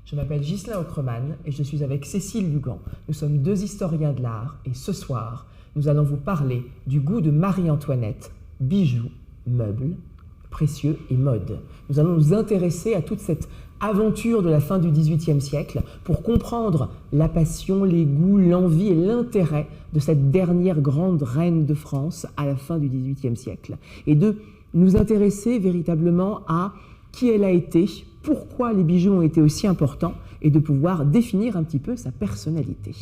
Je m'appelle Ghislain Aucreman et je suis avec Cécile Lugan. Nous sommes deux historiens de l'art et ce soir, nous allons vous parler du goût de Marie-Antoinette, bijoux, meubles, précieux et mode. Nous allons nous intéresser à toute cette aventure de la fin du XVIIIe siècle pour comprendre la passion, les goûts, l'envie et l'intérêt de cette dernière grande reine de France à la fin du XVIIIe siècle. Et de nous intéresser véritablement à qui elle a été, pourquoi les bijoux ont été aussi importants et de pouvoir définir un petit peu sa personnalité.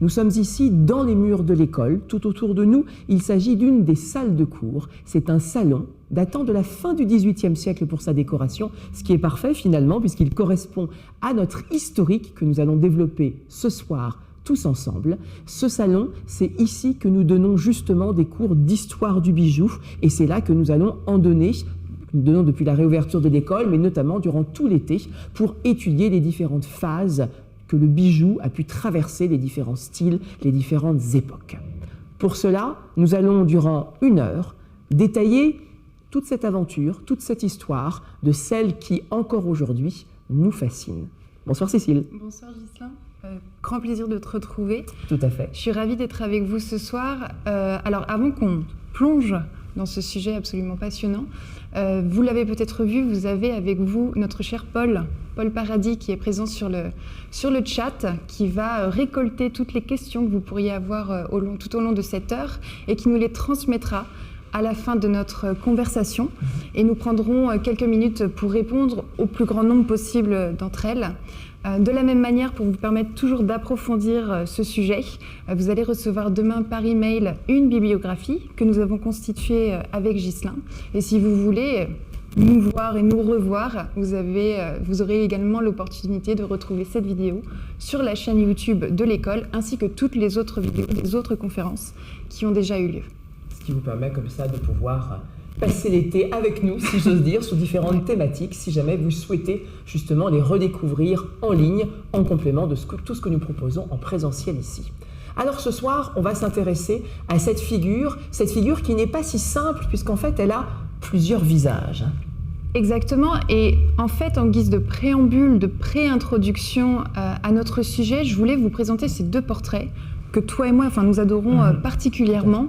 Nous sommes ici dans les murs de l'école. Tout autour de nous, il s'agit d'une des salles de cours. C'est un salon datant de la fin du XVIIIe siècle pour sa décoration, ce qui est parfait finalement puisqu'il correspond à notre historique que nous allons développer ce soir tous ensemble. Ce salon, c'est ici que nous donnons justement des cours d'histoire du bijou et c'est là que nous allons en donner. Nous donnons depuis la réouverture de l'école, mais notamment durant tout l'été, pour étudier les différentes phases que le bijou a pu traverser, les différents styles, les différentes époques. Pour cela, nous allons, durant 1 heure, détailler toute cette aventure, toute cette histoire de celle qui, encore aujourd'hui, nous fascine. Bonsoir Cécile. Bonsoir Ghislain. Grand plaisir de te retrouver. Tout à fait. Je suis ravie d'être avec vous ce soir. Alors, avant qu'on plonge dans ce sujet absolument passionnant, vous l'avez peut-être vu, vous avez avec vous notre cher Paul Paradis qui est présent sur le chat, qui va récolter toutes les questions que vous pourriez avoir tout au long de cette heure et qui nous les transmettra à la fin de notre conversation. Et nous prendrons quelques minutes pour répondre au plus grand nombre possible d'entre elles. De la même manière, pour vous permettre toujours d'approfondir ce sujet, vous allez recevoir demain par email une bibliographie que nous avons constituée avec Ghislain. Et si vous voulez nous voir et nous revoir, vous aurez également l'opportunité de retrouver cette vidéo sur la chaîne YouTube de l'école, ainsi que toutes les autres vidéos des autres conférences qui ont déjà eu lieu. Ce qui vous permet comme ça de pouvoir passer l'été avec nous, si j'ose dire, sur différentes thématiques, si jamais vous souhaitez justement les redécouvrir en ligne, en complément de tout ce que nous proposons en présentiel ici. Alors ce soir, on va s'intéresser à cette figure qui n'est pas si simple, puisqu'en fait, elle a plusieurs visages. Exactement, et en fait, en guise de préambule, de pré-introduction à notre sujet, je voulais vous présenter ces 2 portraits que toi et moi, nous adorons particulièrement.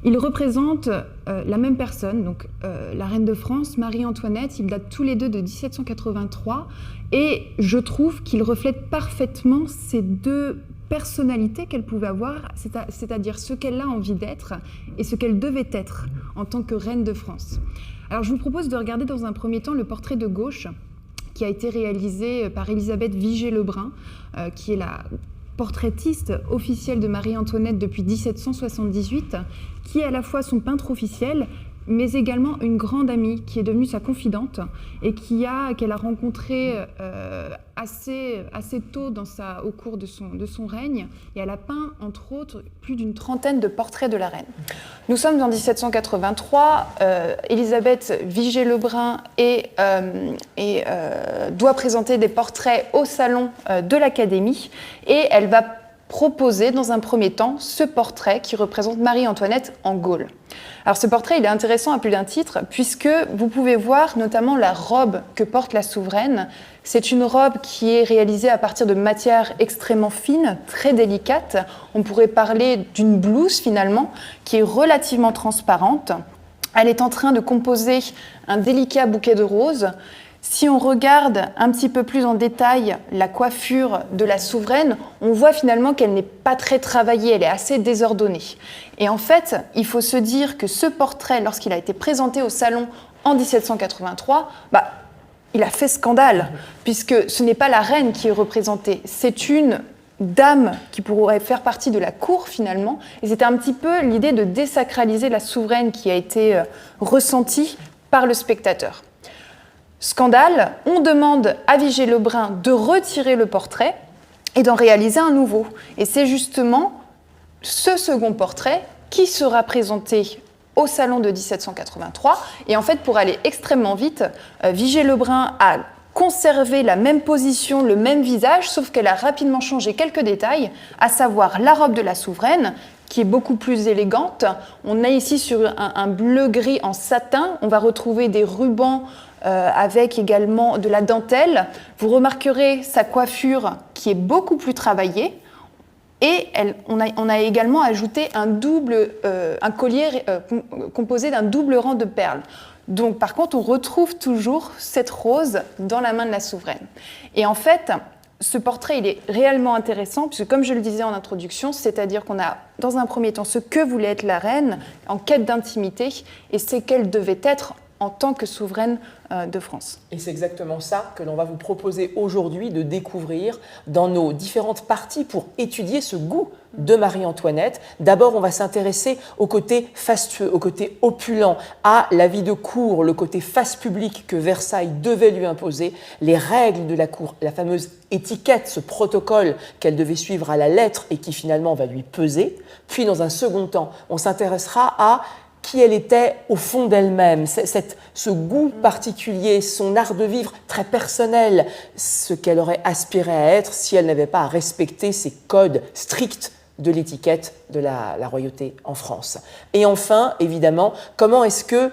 Ils représentent la même personne, donc la reine de France, Marie-Antoinette. Ils datent tous les deux de 1783 et je trouve qu'ils reflètent parfaitement ces 2 personnalités qu'elle pouvait avoir, c'est-à-dire ce qu'elle a envie d'être et ce qu'elle devait être en tant que reine de France. Alors je vous propose de regarder dans un premier temps le portrait de gauche qui a été réalisé par Élisabeth Vigée-Lebrun, qui est la portraitiste officielle de Marie-Antoinette depuis 1778, qui est à la fois son peintre officiel, mais également une grande amie qui est devenue sa confidente et qu'elle a rencontrée assez tôt au cours de son règne. Et elle a peint, entre autres, plus d'une trentaine de portraits de la reine. Nous sommes en 1783. Élisabeth Vigée-Lebrun doit présenter des portraits au salon de l'Académie et elle va proposer dans un premier temps ce portrait qui représente Marie-Antoinette en Gaule. Alors ce portrait, il est intéressant à plus d'un titre puisque vous pouvez voir notamment la robe que porte la souveraine. C'est une robe qui est réalisée à partir de matières extrêmement fines, très délicates. On pourrait parler d'une blouse finalement qui est relativement transparente. Elle est en train de composer un délicat bouquet de roses. Si on regarde un petit peu plus en détail la coiffure de la souveraine, on voit finalement qu'elle n'est pas très travaillée, elle est assez désordonnée. Et en fait, il faut se dire que ce portrait, lorsqu'il a été présenté au salon en 1783, il a fait scandale, puisque ce n'est pas la reine qui est représentée, c'est une dame qui pourrait faire partie de la cour finalement. Et c'était un petit peu l'idée de désacraliser la souveraine qui a été ressentie par le spectateur. Scandale, on demande à Vigée-Lebrun de retirer le portrait et d'en réaliser un nouveau. Et c'est justement ce second portrait qui sera présenté au salon de 1783. Et en fait, pour aller extrêmement vite, Vigée-Lebrun a conservé la même position, le même visage, sauf qu'elle a rapidement changé quelques détails, à savoir la robe de la souveraine, qui est beaucoup plus élégante. On est ici sur un bleu-gris en satin. On va retrouver des rubans avec également de la dentelle. Vous remarquerez sa coiffure qui est beaucoup plus travaillée. Et on a également ajouté un collier composé d'un double rang de perles. Donc, par contre, on retrouve toujours cette rose dans la main de la souveraine. Et en fait, ce portrait, il est réellement intéressant, puisque comme je le disais en introduction, c'est-à-dire qu'on a, dans un premier temps, ce que voulait être la reine, en quête d'intimité, et c'est qu'elle devait être en tant que souveraine de France. Et c'est exactement ça que l'on va vous proposer aujourd'hui de découvrir dans nos différentes parties pour étudier ce goût de Marie-Antoinette. D'abord, on va s'intéresser au côté fastueux, au côté opulent, à la vie de cour, le côté face publique que Versailles devait lui imposer, les règles de la cour, la fameuse étiquette, ce protocole qu'elle devait suivre à la lettre et qui finalement va lui peser. Puis, dans un second temps, on s'intéressera à qui elle était au fond d'elle-même, ce goût particulier, son art de vivre très personnel, ce qu'elle aurait aspiré à être si elle n'avait pas à respecter ces codes stricts de l'étiquette de la royauté en France. Et enfin, évidemment, comment est-ce que,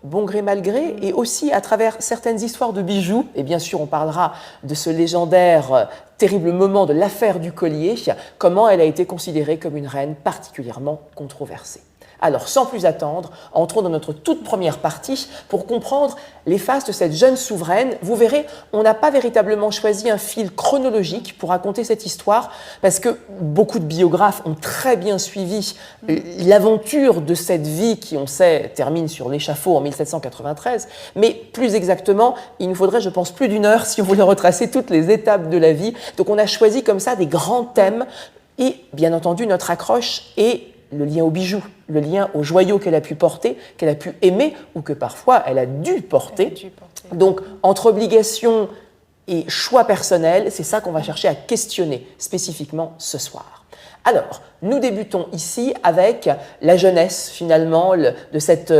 bon gré mal gré, et aussi à travers certaines histoires de bijoux, et bien sûr on parlera de ce légendaire terrible moment de l'affaire du collier, comment elle a été considérée comme une reine particulièrement controversée. Alors, sans plus attendre, entrons dans notre toute première partie pour comprendre les faces de cette jeune souveraine. Vous verrez, on n'a pas véritablement choisi un fil chronologique pour raconter cette histoire parce que beaucoup de biographes ont très bien suivi l'aventure de cette vie qui, on sait, termine sur l'échafaud en 1793. Mais plus exactement, il nous faudrait, je pense, plus d'une heure si on voulait retracer toutes les étapes de la vie. Donc, on a choisi comme ça des grands thèmes et, bien entendu, notre accroche est le lien aux bijoux, le lien aux joyaux qu'elle a pu porter, qu'elle a pu aimer ou que parfois elle a dû porter. Donc, entre obligation et choix personnel, c'est ça qu'on va chercher à questionner spécifiquement ce soir. Alors, nous débutons ici avec la jeunesse, finalement, de cette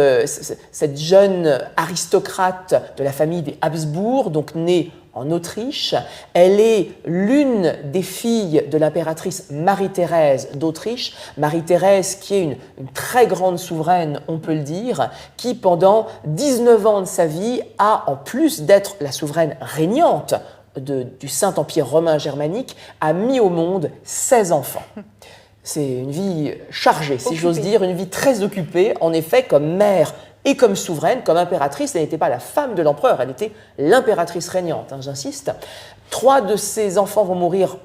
jeune aristocrate de la famille des Habsbourg, donc née en Autriche. Elle est l'une des filles de l'impératrice Marie-Thérèse d'Autriche. Marie-Thérèse qui est une très grande souveraine, on peut le dire, qui pendant 19 ans de sa vie a, en plus d'être la souveraine régnante du Saint-Empire romain germanique, a mis au monde 16 enfants. C'est une vie chargée, si j'ose dire, une vie très occupée, en effet, comme mère et comme souveraine, comme impératrice. Elle n'était pas la femme de l'empereur, elle était l'impératrice régnante, j'insiste. 3 de ses enfants vont mourir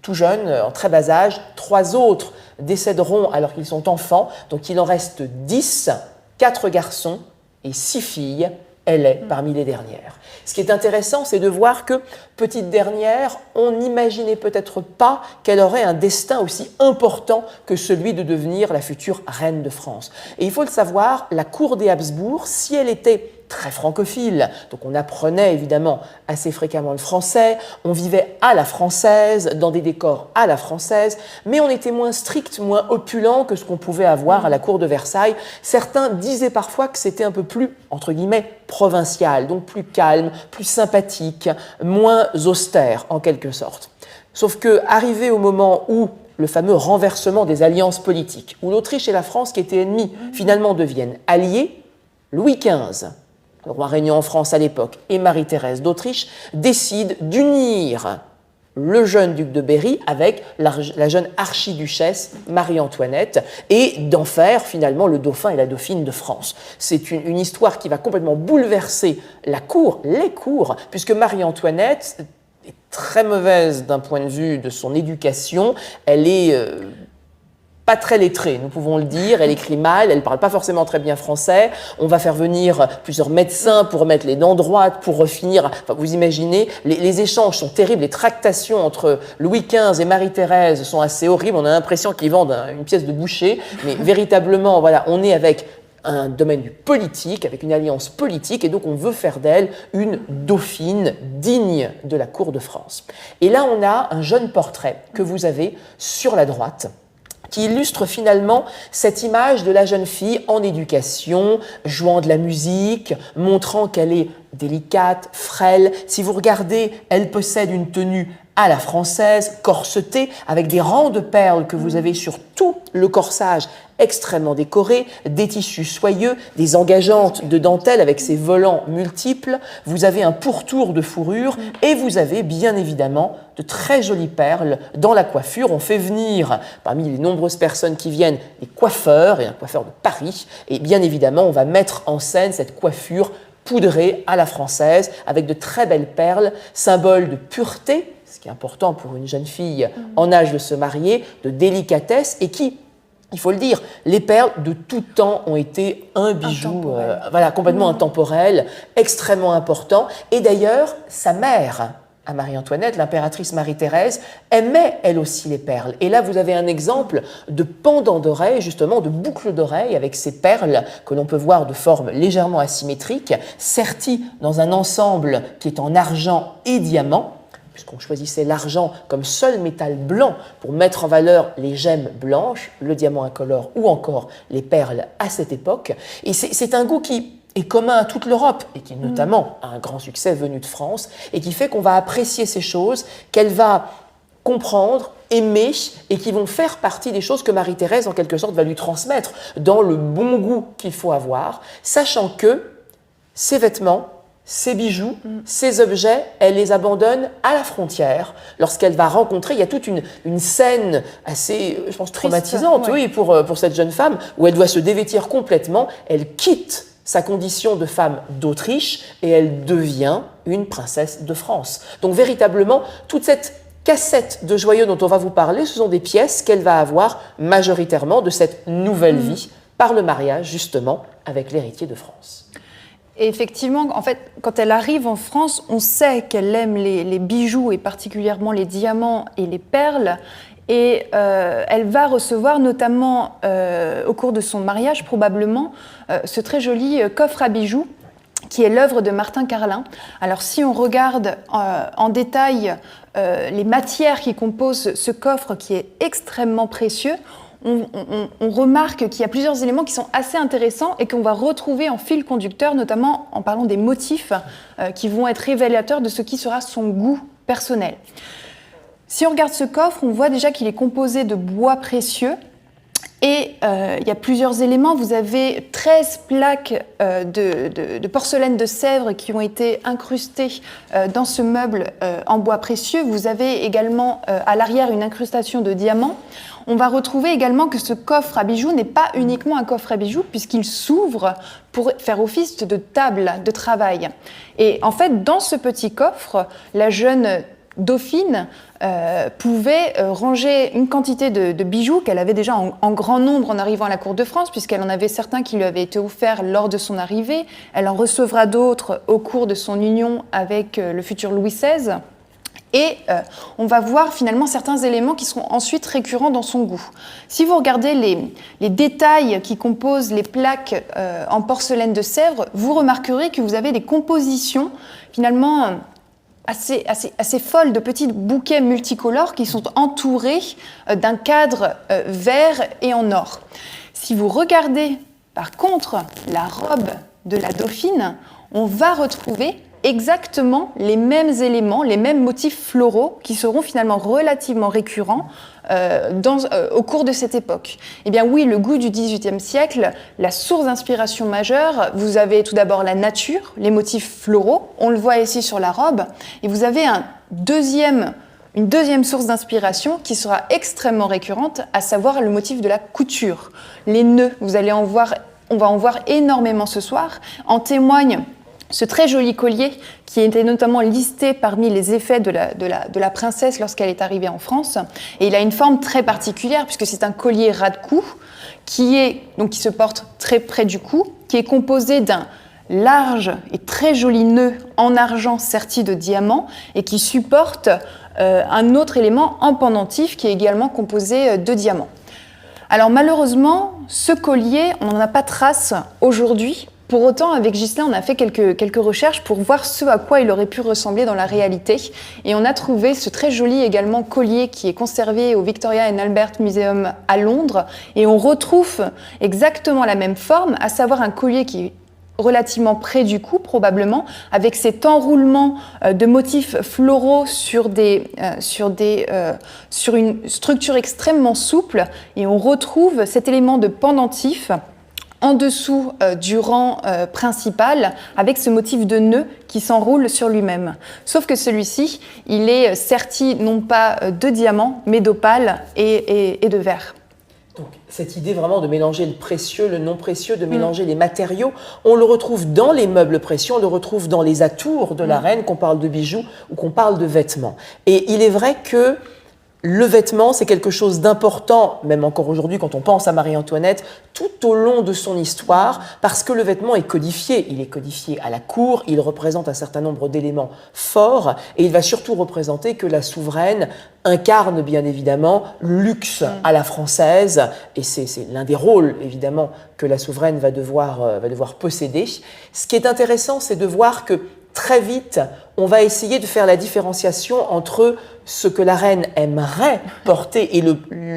tout jeunes, en très bas âge. 3 autres décéderont alors qu'ils sont enfants, donc il en reste 10, 4 garçons et 6 filles. Elle est parmi les dernières. Ce qui est intéressant, c'est de voir que, petite dernière, on n'imaginait peut-être pas qu'elle aurait un destin aussi important que celui de devenir la future reine de France. Et il faut le savoir, la cour des Habsbourg, si elle était très francophile, donc on apprenait évidemment assez fréquemment le français, on vivait à la française, dans des décors à la française, mais on était moins strict, moins opulent que ce qu'on pouvait avoir à la cour de Versailles. Certains disaient parfois que c'était un peu plus, entre guillemets, provincial, donc plus calme, plus sympathique, moins austère en quelque sorte. Sauf que, arrivé au moment où le fameux renversement des alliances politiques, où l'Autriche et la France, qui étaient ennemis, finalement deviennent alliés, Louis XV, le roi régnant en France à l'époque, et Marie-Thérèse d'Autriche, décident d'unir le jeune duc de Berry avec la jeune archiduchesse Marie-Antoinette et d'en faire finalement le dauphin et la dauphine de France. C'est une histoire qui va complètement bouleverser la cour, les cours, puisque Marie-Antoinette est très mauvaise d'un point de vue de son éducation, elle est pas très lettrée, nous pouvons le dire, elle écrit mal, elle ne parle pas forcément très bien français, on va faire venir plusieurs médecins pour remettre les dents droites, pour refinir, enfin vous imaginez, les échanges sont terribles, les tractations entre Louis XV et Marie-Thérèse sont assez horribles, on a l'impression qu'ils vendent une pièce de boucher, mais véritablement, voilà, on est avec un domaine du politique, avec une alliance politique, et donc on veut faire d'elle une dauphine digne de la cour de France. Et là, on a un jeune portrait que vous avez sur la droite, qui illustre finalement cette image de la jeune fille en éducation, jouant de la musique, montrant qu'elle est délicate, frêle. Si vous regardez, elle possède une tenue à la française, corsetée, avec des rangs de perles que vous avez sur tout le corsage, extrêmement décoré, des tissus soyeux, des engageantes de dentelle avec ses volants multiples, vous avez un pourtour de fourrure et vous avez bien évidemment de très jolies perles dans la coiffure. On fait venir, parmi les nombreuses personnes qui viennent, des coiffeurs, et un coiffeur de Paris, et bien évidemment on va mettre en scène cette coiffure poudrée à la française avec de très belles perles, symbole de pureté, ce qui est important pour une jeune fille en âge de se marier, de délicatesse, et qui, il faut le dire, les perles de tout temps ont été un bijou complètement intemporel, extrêmement important. Et d'ailleurs, sa mère, à Marie-Antoinette, l'impératrice Marie-Thérèse, aimait elle aussi les perles. Et là, vous avez un exemple de pendant d'oreille, justement, de boucle d'oreille avec ces perles que l'on peut voir de forme légèrement asymétrique, serties dans un ensemble qui est en argent et diamant, puisqu'on choisissait l'argent comme seul métal blanc pour mettre en valeur les gemmes blanches, le diamant incolore ou encore les perles à cette époque. Et c'est un goût qui est commun à toute l'Europe et qui notamment a un grand succès venu de France et qui fait qu'on va apprécier ces choses, qu'elle va comprendre, aimer et qui vont faire partie des choses que Marie-Thérèse, en quelque sorte, va lui transmettre dans le bon goût qu'il faut avoir, sachant que ces vêtements, ces bijoux, ces objets, elle les abandonne à la frontière lorsqu'elle va rencontrer, il y a toute une scène assez, je pense, traumatisante, triste, ouais. pour cette jeune femme, où elle doit se dévêtir complètement, elle quitte sa condition de femme d'Autriche et elle devient une princesse de France. Donc véritablement, toute cette cassette de joyaux dont on va vous parler, ce sont des pièces qu'elle va avoir majoritairement de cette nouvelle vie par le mariage justement avec l'héritier de France. Et effectivement, en fait, quand elle arrive en France, on sait qu'elle aime les bijoux et particulièrement les diamants et les perles. Et elle va recevoir notamment au cours de son mariage probablement ce très joli coffre à bijoux qui est l'œuvre de Martin Carlin. Alors si on regarde en détail les matières qui composent ce coffre qui est extrêmement précieux, on remarque qu'il y a plusieurs éléments qui sont assez intéressants et qu'on va retrouver en fil conducteur, notamment en parlant des motifs qui vont être révélateurs de ce qui sera son goût personnel. Si on regarde ce coffre, on voit déjà qu'il est composé de bois précieux et il y a plusieurs éléments. Vous avez 13 plaques de porcelaine de Sèvres qui ont été incrustées dans ce meuble en bois précieux. Vous avez également à l'arrière une incrustation de diamants. On va retrouver également que ce coffre à bijoux n'est pas uniquement un coffre à bijoux puisqu'il s'ouvre pour faire office de table de travail. Et en fait, dans ce petit coffre, la jeune dauphine pouvait ranger une quantité de bijoux qu'elle avait déjà en grand nombre en arrivant à la cour de France, puisqu'elle en avait certains qui lui avaient été offerts lors de son arrivée. Elle en recevra d'autres au cours de son union avec le futur Louis XVI. Et on va voir finalement certains éléments qui seront ensuite récurrents dans son goût. Si vous regardez les détails qui composent les plaques en porcelaine de Sèvres, vous remarquerez que vous avez des compositions finalement assez folles de petits bouquets multicolores qui sont entourés d'un cadre vert et en or. Si vous regardez par contre la robe de la dauphine, on va retrouver exactement les mêmes éléments, les mêmes motifs floraux qui seront finalement relativement récurrents au cours de cette époque. Eh bien oui, le goût du XVIIIe siècle, la source d'inspiration majeure, vous avez tout d'abord la nature, les motifs floraux, on le voit ici sur la robe, et vous avez une deuxième source d'inspiration qui sera extrêmement récurrente, à savoir le motif de la couture. Les nœuds, on va en voir énormément ce soir, en témoigne ce très joli collier qui était notamment listé parmi les effets de la princesse lorsqu'elle est arrivée en France. Et il a une forme très particulière puisque c'est un collier ras de cou qui se porte très près du cou, qui est composé d'un large et très joli nœud en argent serti de diamants et qui supporte un autre élément en pendentif qui est également composé de diamants. Alors malheureusement, ce collier, on n'en a pas trace aujourd'hui. Pour autant, avec Ghislain, on a fait quelques recherches pour voir ce à quoi il aurait pu ressembler dans la réalité. Et on a trouvé ce très joli également collier qui est conservé au Victoria and Albert Museum à Londres. Et on retrouve exactement la même forme, à savoir un collier qui est relativement près du cou probablement, avec cet enroulement de motifs floraux sur une structure extrêmement souple, et on retrouve cet élément de pendentif en dessous du rang principal, avec ce motif de nœud qui s'enroule sur lui-même. Sauf que celui-ci, il est serti non pas de diamants, mais d'opale et de verre. Donc, cette idée vraiment de mélanger le précieux, le non précieux, de mélanger les matériaux, on le retrouve dans les meubles précieux, on le retrouve dans les atours de la reine, qu'on parle de bijoux ou qu'on parle de vêtements. Et il est vrai que le vêtement, c'est quelque chose d'important, même encore aujourd'hui quand on pense à Marie-Antoinette, tout au long de son histoire, parce que le vêtement est codifié. Il est codifié à la cour, il représente un certain nombre d'éléments forts, et il va surtout représenter que la souveraine incarne bien évidemment luxe à la française, et c'est l'un des rôles évidemment que la souveraine va devoir posséder. Ce qui est intéressant, c'est de voir que très vite, on va essayer de faire la différenciation entre ce que la reine aimerait porter et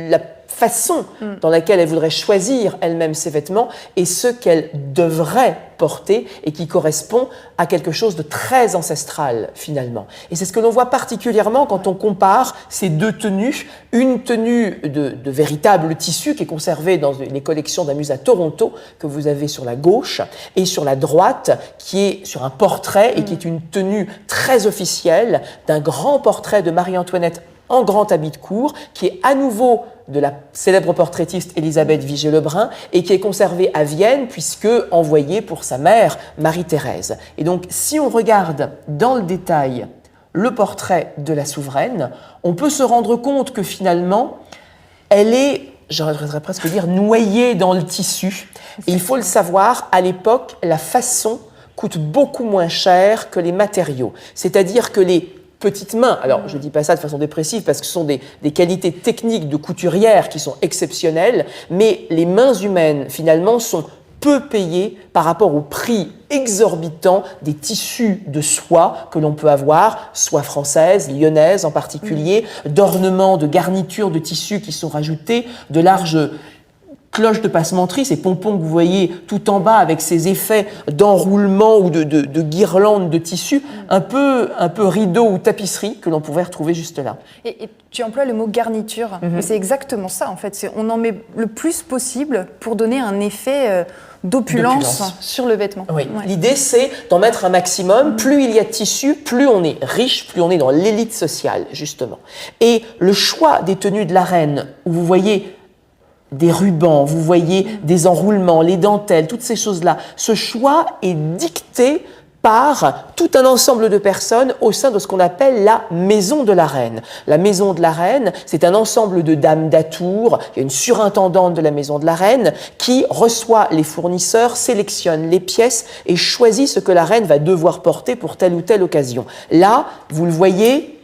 la façon dans laquelle elle voudrait choisir elle-même ses vêtements et ce qu'elle devrait porter et qui correspond à quelque chose de très ancestral finalement. Et c'est ce que l'on voit particulièrement quand on compare ces deux tenues, une tenue de véritable tissu qui est conservée dans les collections d'un musée à Toronto que vous avez sur la gauche et sur la droite qui est sur un portrait et qui est une tenue très officielle d'un grand portrait de Marie-Antoinette en grand habit de cour, qui est à nouveau de la célèbre portraitiste Élisabeth Vigée-Lebrun et qui est conservée à Vienne puisque envoyée pour sa mère Marie-Thérèse. Et donc, si on regarde dans le détail le portrait de la souveraine, on peut se rendre compte que finalement, elle est, j'aurais presque dire, noyée dans le tissu. Et il faut le savoir, à l'époque, la façon coûte beaucoup moins cher que les matériaux. C'est-à-dire que les petites mains, alors je ne dis pas ça de façon dépressive parce que ce sont des qualités techniques de couturière qui sont exceptionnelles, mais les mains humaines finalement sont peu payées par rapport au prix exorbitant des tissus de soie que l'on peut avoir, soie française, lyonnaise en particulier, d'ornements, de garnitures de tissus qui sont rajoutés, de larges cloches de passementerie, ces pompons que vous voyez tout en bas avec ces effets d'enroulement ou de guirlandes de tissu, un peu rideau ou tapisserie que l'on pouvait retrouver juste là. Et tu emploies le mot garniture, mais c'est exactement ça en fait. On en met le plus possible pour donner un effet d'opulence sur le vêtement. Oui. Ouais. L'idée c'est d'en mettre un maximum. Plus il y a de tissu, plus on est riche, plus on est dans l'élite sociale justement. Et le choix des tenues de la reine, où vous voyez des rubans, vous voyez des enroulements, les dentelles, toutes ces choses-là. Ce choix est dicté par tout un ensemble de personnes au sein de ce qu'on appelle la maison de la reine. La maison de la reine, c'est un ensemble de dames d'atour, il y a une surintendante de la maison de la reine qui reçoit les fournisseurs, sélectionne les pièces et choisit ce que la reine va devoir porter pour telle ou telle occasion. Là, vous le voyez,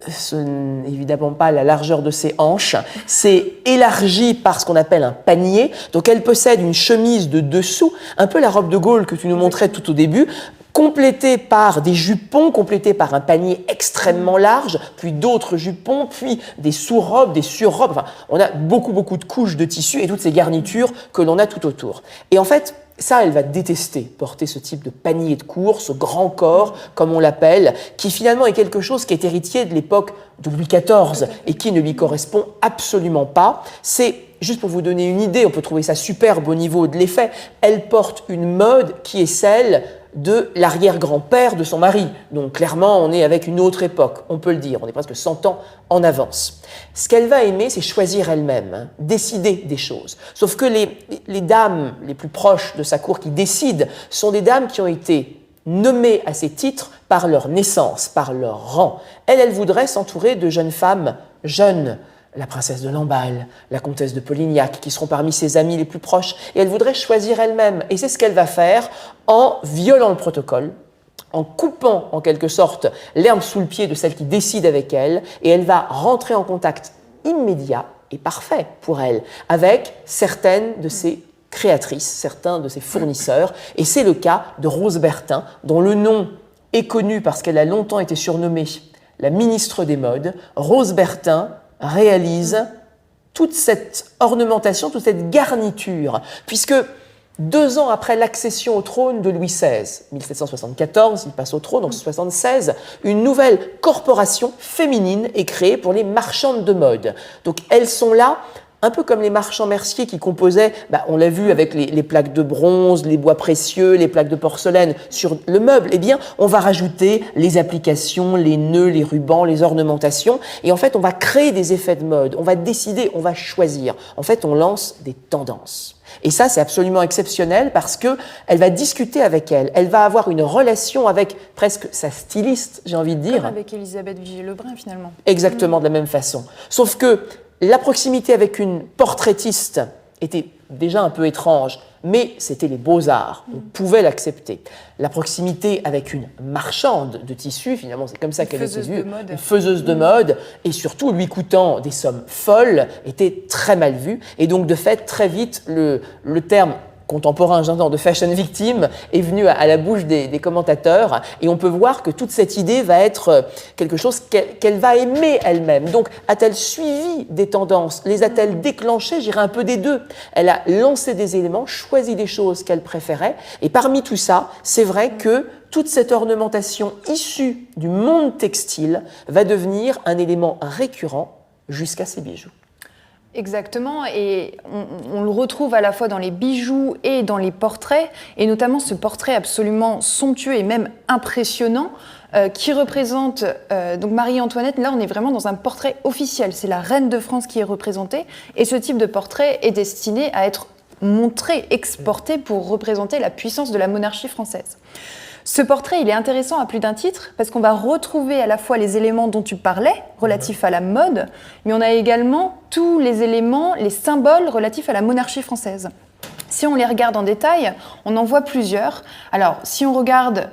ce n'est évidemment pas la largeur de ses hanches, c'est élargi par ce qu'on appelle un panier, donc elle possède une chemise de dessous, un peu la robe de Gaulle que tu nous montrais tout au début, complétée par des jupons, complétée par un panier extrêmement large, puis d'autres jupons, puis des sous-robes, des sur-robes, enfin, on a beaucoup de couches de tissu et toutes ces garnitures que l'on a tout autour. Et en fait, ça, elle va détester porter ce type de panier de cour, ce grand corps, comme on l'appelle, qui finalement est quelque chose qui est héritier de l'époque de Louis XIV et qui ne lui correspond absolument pas. C'est, juste pour vous donner une idée, on peut trouver ça superbe au niveau de l'effet, elle porte une mode qui est celle de l'arrière-grand-père de son mari. Donc clairement, on est avec une autre époque, on peut le dire, on est presque 100 ans en avance. Ce qu'elle va aimer, c'est choisir elle-même, décider des choses. Sauf que les dames les plus proches de sa cour qui décident sont des dames qui ont été nommées à ces titres par leur naissance, par leur rang. Elle voudrait s'entourer de jeunes femmes jeunes, la princesse de Lamballe, la comtesse de Polignac, qui seront parmi ses amis les plus proches, et elle voudrait choisir elle-même. Et c'est ce qu'elle va faire en violant le protocole, en coupant en quelque sorte l'herbe sous le pied de celle qui décide avec elle, et elle va rentrer en contact immédiat et parfait pour elle avec certaines de ses créatrices, certains de ses fournisseurs, et c'est le cas de Rose Bertin, dont le nom est connu parce qu'elle a longtemps été surnommée la ministre des modes. Rose Bertin réalise toute cette ornementation, toute cette garniture, puisque 2 ans après l'accession au trône de Louis XVI, 1774, il passe au trône, donc 76, une nouvelle corporation féminine est créée pour les marchandes de mode. Donc elles sont là, un peu comme les marchands merciers qui composaient, on l'a vu avec les plaques de bronze, les bois précieux, les plaques de porcelaine sur le meuble, eh bien on va rajouter les applications, les nœuds, les rubans, les ornementations, et en fait on va créer des effets de mode, on va décider, on va choisir. En fait on lance des tendances. Et ça, c'est absolument exceptionnel parce qu'elle va discuter avec elle. Elle va avoir une relation avec presque sa styliste, j'ai envie de dire. Comme avec Elisabeth Vigée-Lebrun, finalement. Exactement de la même façon. Sauf que la proximité avec une portraitiste était déjà un peu étrange, mais c'était les beaux-arts, on pouvait l'accepter. La proximité avec une marchande de tissus, finalement, c'est comme ça qu'elle était vue, une faiseuse de mode, et surtout lui coûtant des sommes folles, était très mal vue. Et donc, de fait, très vite, le terme contemporain, j'entends, de fashion victim est venu à la bouche des commentateurs, et on peut voir que toute cette idée va être quelque chose qu'elle va aimer elle-même. Donc, a-t-elle suivi des tendances? Les a-t-elle déclenchées? J'irais un peu des deux. Elle a lancé des éléments, choisi des choses qu'elle préférait, et parmi tout ça, c'est vrai que toute cette ornementation issue du monde textile va devenir un élément récurrent jusqu'à ses bijoux. Exactement, et on le retrouve à la fois dans les bijoux et dans les portraits, et notamment ce portrait absolument somptueux et même impressionnant qui représente donc Marie-Antoinette. Là, on est vraiment dans un portrait officiel, c'est la reine de France qui est représentée, et ce type de portrait est destiné à être montré, exporté pour représenter la puissance de la monarchie française. Ce portrait, il est intéressant à plus d'un titre parce qu'on va retrouver à la fois les éléments dont tu parlais, relatifs à la mode, mais on a également tous les éléments, les symboles relatifs à la monarchie française. Si on les regarde en détail, on en voit plusieurs. Alors, si on regarde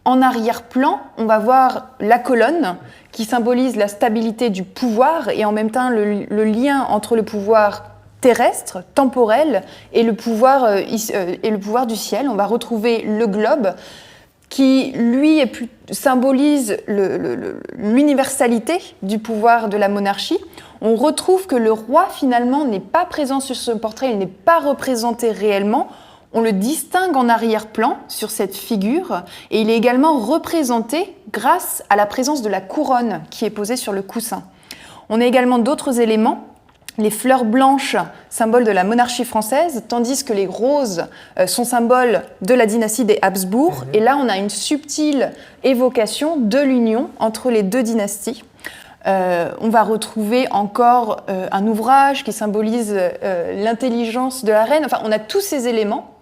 en arrière-plan, on va voir la colonne qui symbolise la stabilité du pouvoir et en même temps le lien entre le pouvoir terrestre, temporel, et le pouvoir du ciel. On va retrouver le globe qui, lui, symbolise l'universalité du pouvoir de la monarchie. On retrouve que le roi, finalement, n'est pas présent sur ce portrait, il n'est pas représenté réellement. On le distingue en arrière-plan sur cette figure, et il est également représenté grâce à la présence de la couronne qui est posée sur le coussin. On a également d'autres éléments, les fleurs blanches, symbole de la monarchie française, tandis que les roses sont symboles de la dynastie des Habsbourg. Et là, on a une subtile évocation de l'union entre les deux dynasties. On va retrouver encore un ouvrage qui symbolise l'intelligence de la reine. Enfin, on a tous ces éléments.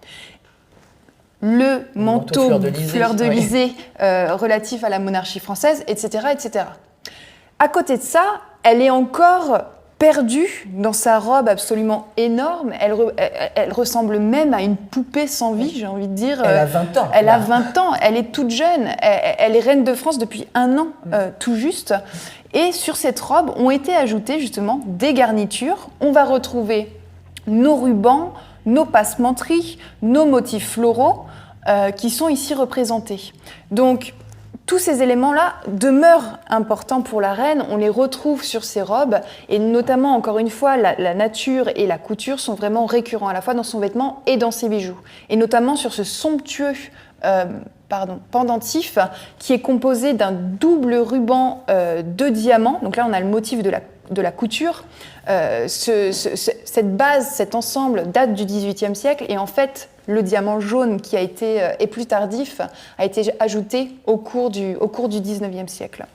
Le manteau fleur-de-lysée relatif à la monarchie française, etc., etc. À côté de ça, elle est encore perdue dans sa robe absolument énorme. Elle ressemble même à une poupée sans vie, j'ai envie de dire. Elle a 20 ans. Elle a 20 ans, elle est toute jeune. Elle est reine de France depuis 1 an, tout juste. Et sur cette robe ont été ajoutées justement des garnitures. On va retrouver nos rubans, nos passementeries, nos motifs floraux qui sont ici représentés. Donc, tous ces éléments-là demeurent importants pour la reine, on les retrouve sur ses robes, et notamment, encore une fois, la nature et la couture sont vraiment récurrents, à la fois dans son vêtement et dans ses bijoux. Et notamment sur ce somptueux pendentif qui est composé d'un double ruban de diamants. Donc là, on a le motif de la couture. Cette base, cet ensemble date du XVIIIe siècle, et en fait, le diamant jaune qui est plus tardif, a été ajouté au cours du XIXe siècle.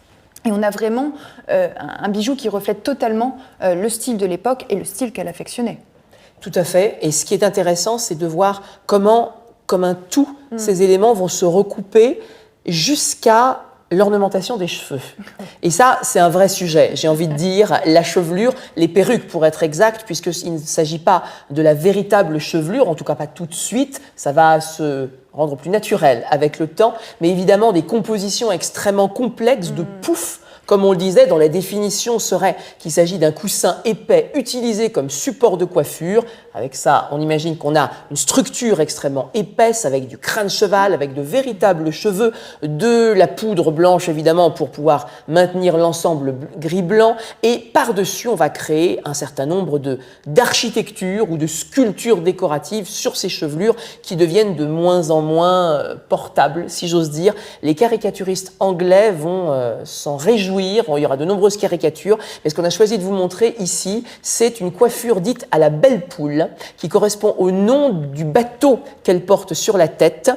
Et on a vraiment un bijou qui reflète totalement le style de l'époque et le style qu'elle affectionnait. Tout à fait. Et ce qui est intéressant, c'est de voir comment, comme un tout, ces éléments vont se recouper jusqu'à l'ornementation des cheveux. Et ça, c'est un vrai sujet. J'ai envie de dire la chevelure, les perruques pour être exact, puisqu'il ne s'agit pas de la véritable chevelure, en tout cas pas tout de suite, ça va se rendre plus naturel avec le temps, mais évidemment des compositions extrêmement complexes de poufs Comme on le disait, dans la définition serait qu'il s'agit d'un coussin épais utilisé comme support de coiffure. Avec ça, on imagine qu'on a une structure extrêmement épaisse avec du crâne cheval, avec de véritables cheveux, de la poudre blanche évidemment pour pouvoir maintenir l'ensemble gris-blanc. Et par-dessus, on va créer un certain nombre d'architectures ou de sculptures décoratives sur ces chevelures qui deviennent de moins en moins portables, si j'ose dire. Les caricaturistes anglais vont s'en réjouir. Il y aura de nombreuses caricatures. Mais ce qu'on a choisi de vous montrer ici, c'est une coiffure dite à la belle poule, qui correspond au nom du bateau qu'elle porte sur la tête.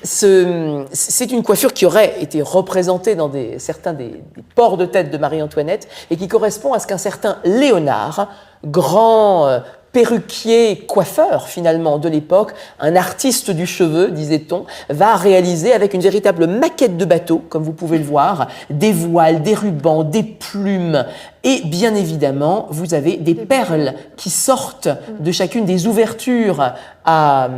C'est une coiffure qui aurait été représentée dans certains des ports de tête de Marie-Antoinette et qui correspond à ce qu'un certain Léonard, grand perruquier, coiffeur finalement de l'époque, un artiste du cheveu, disait-on, va réaliser avec une véritable maquette de bateau, comme vous pouvez le voir, des voiles, des rubans, des plumes, et bien évidemment, vous avez des perles qui sortent de chacune des ouvertures à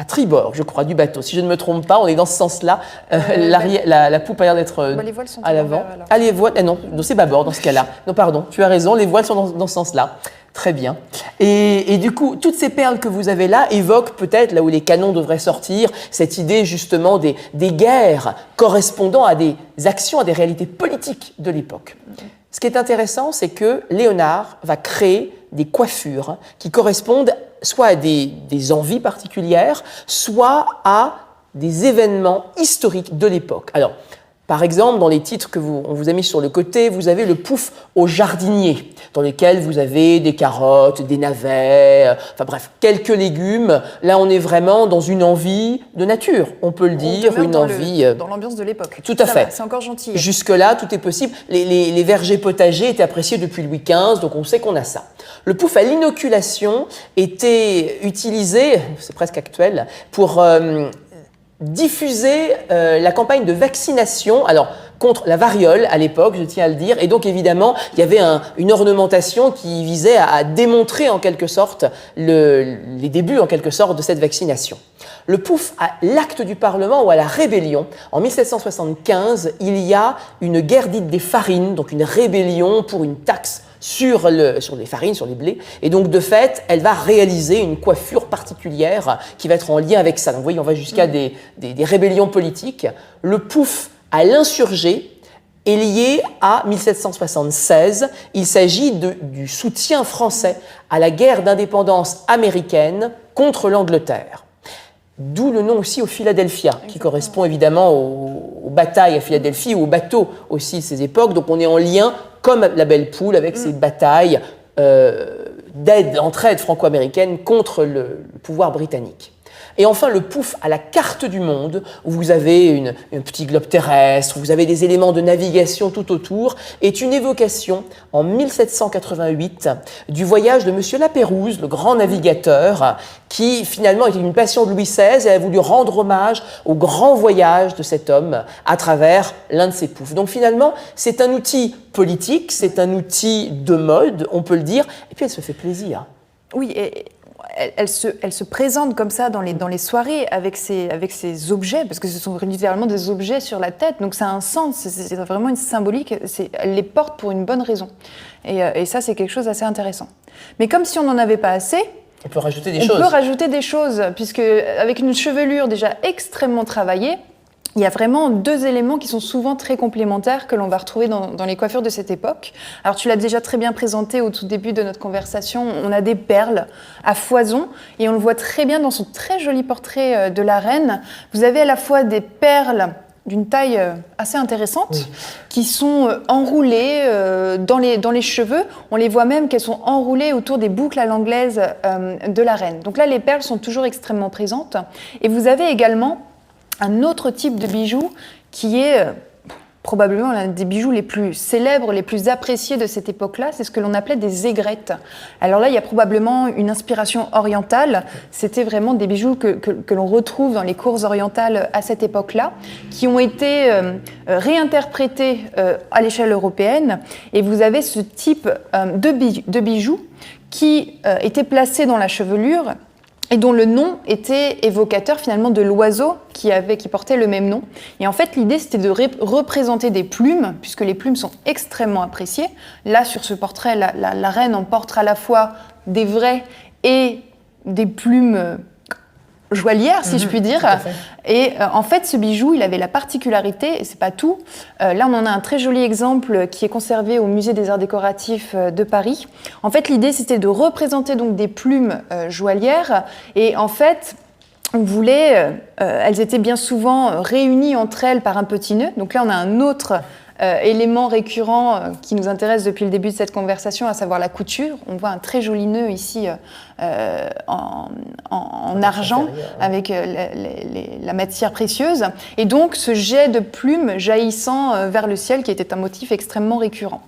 tribord, je crois, du bateau. Si je ne me trompe pas, on est dans ce sens-là. La poupe a l'air d'être les voiles sont à l'avant. Ah, les voiles, non, c'est bâbord dans ce cas-là. Non, pardon, tu as raison, les voiles sont dans ce sens-là. Très bien. Et du coup, toutes ces perles que vous avez là évoquent peut-être, là où les canons devraient sortir, cette idée justement des guerres correspondant à des actions, à des réalités politiques de l'époque. Ce qui est intéressant, c'est que Léonard va créer des coiffures qui correspondent soit à des envies particulières, soit à des événements historiques de l'époque. Alors, par exemple, dans les titres on vous a mis sur le côté, vous avez le pouf au jardinier, dans lesquels vous avez des carottes, des navets, enfin bref, quelques légumes. Là, on est vraiment dans une envie de nature, on peut le dire, une envie... dans l'ambiance de l'époque. Tout à fait. C'est encore gentil. Jusque-là, tout est possible. Les vergers potagers étaient appréciés depuis Louis XV, donc on sait qu'on a ça. Le pouf à l'inoculation était utilisé, c'est presque actuel, pour... diffuser la campagne de vaccination, alors contre la variole à l'époque, je tiens à le dire, et donc évidemment il y avait une ornementation qui visait à démontrer en quelque sorte les débuts en quelque sorte de cette vaccination. Le pouf à l'acte du Parlement ou à la rébellion, en 1775, il y a une guerre dite des farines, donc une rébellion pour une taxe sur les farines, sur les blés. Et donc, de fait, elle va réaliser une coiffure particulière qui va être en lien avec ça. Donc, vous voyez, on va jusqu'à des rébellions politiques. Le pouf à l'insurgé est lié à 1776. Il s'agit du soutien français à la guerre d'indépendance américaine contre l'Angleterre. D'où le nom aussi au Philadelphia, qui correspond évidemment aux batailles à Philadelphie ou aux bateaux aussi de ces époques. Donc on est en lien, comme la belle poule, avec ces batailles d'entraide franco-américaine contre le pouvoir britannique. Et enfin, le pouf à la carte du monde, où vous avez un petit globe terrestre, où vous avez des éléments de navigation tout autour, est une évocation, en 1788, du voyage de Monsieur Lapérouse, le grand navigateur, qui finalement était une passion de Louis XVI et a voulu rendre hommage au grand voyage de cet homme à travers l'un de ses poufs. Donc finalement, c'est un outil politique, c'est un outil de mode, on peut le dire, et puis elle se fait plaisir. Oui, et elle se présente comme ça dans les soirées avec ces objets, parce que ce sont littéralement des objets sur la tête, donc ça a un sens, c'est vraiment une symbolique, elle les porte pour une bonne raison. Et ça, c'est quelque chose d'assez intéressant. Mais comme si on n'en avait pas assez, on peut rajouter des choses. On peut rajouter des choses, puisque avec une chevelure déjà extrêmement travaillée, il y a vraiment deux éléments qui sont souvent très complémentaires que l'on va retrouver dans les coiffures de cette époque. Alors tu l'as déjà très bien présenté au tout début de notre conversation, on a des perles à foison et on le voit très bien dans son très joli portrait de la reine. Vous avez à la fois des perles d'une taille assez intéressante, qui sont enroulées dans les cheveux. On les voit même qu'elles sont enroulées autour des boucles à l'anglaise de la reine. Donc là, les perles sont toujours extrêmement présentes. Et vous avez également un autre type de bijou qui est probablement l'un des bijoux les plus célèbres, les plus appréciés de cette époque-là, c'est ce que l'on appelait des aigrettes. Alors là, il y a probablement une inspiration orientale. C'était vraiment des bijoux que l'on retrouve dans les cours orientales à cette époque-là, qui ont été réinterprétés à l'échelle européenne. Et vous avez ce type de bijoux qui était placé dans la chevelure et dont le nom était évocateur finalement de l'oiseau qui portait le même nom. Et en fait, l'idée, c'était de représenter des plumes, puisque les plumes sont extrêmement appréciées. Là, sur ce portrait, la reine en porte à la fois des vraies et des plumes joaillières, si je puis dire. Et en fait, ce bijou, il avait la particularité, et c'est pas tout, là on en a un très joli exemple qui est conservé au Musée des Arts Décoratifs de Paris. En fait, l'idée, c'était de représenter donc des plumes joaillières, et en fait, on voulait, elles étaient bien souvent réunies entre elles par un petit nœud. Donc là, on a un autre élément récurrent qui nous intéresse depuis le début de cette conversation, à savoir la couture. On voit un très joli nœud ici en argent avec la matière précieuse. Et donc ce jet de plumes jaillissant vers le ciel qui était un motif extrêmement récurrent.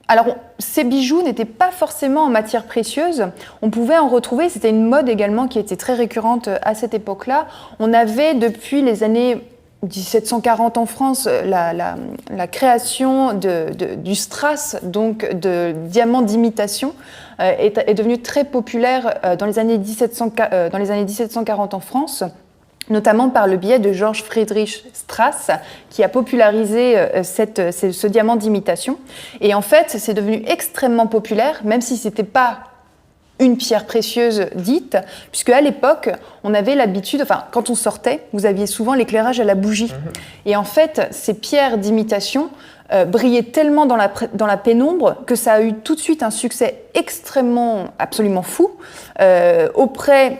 Alors, ces bijoux n'étaient pas forcément en matière précieuse. On pouvait en retrouver, c'était une mode également qui était très récurrente à cette époque-là. On avait depuis les années 1740 en France, la création du strass, donc de diamants d'imitation, est devenue très populaire dans les années 1740 en France, notamment par le biais de Georges Friedrich Strass, qui a popularisé ce diamant d'imitation. Et en fait, c'est devenu extrêmement populaire, même si ce n'était pas une pierre précieuse dite, puisque à l'époque, on avait l'habitude, enfin, quand on sortait, vous aviez souvent l'éclairage à la bougie. Et en fait, ces pierres d'imitation brillaient tellement dans la pénombre que ça a eu tout de suite un succès absolument fou, auprès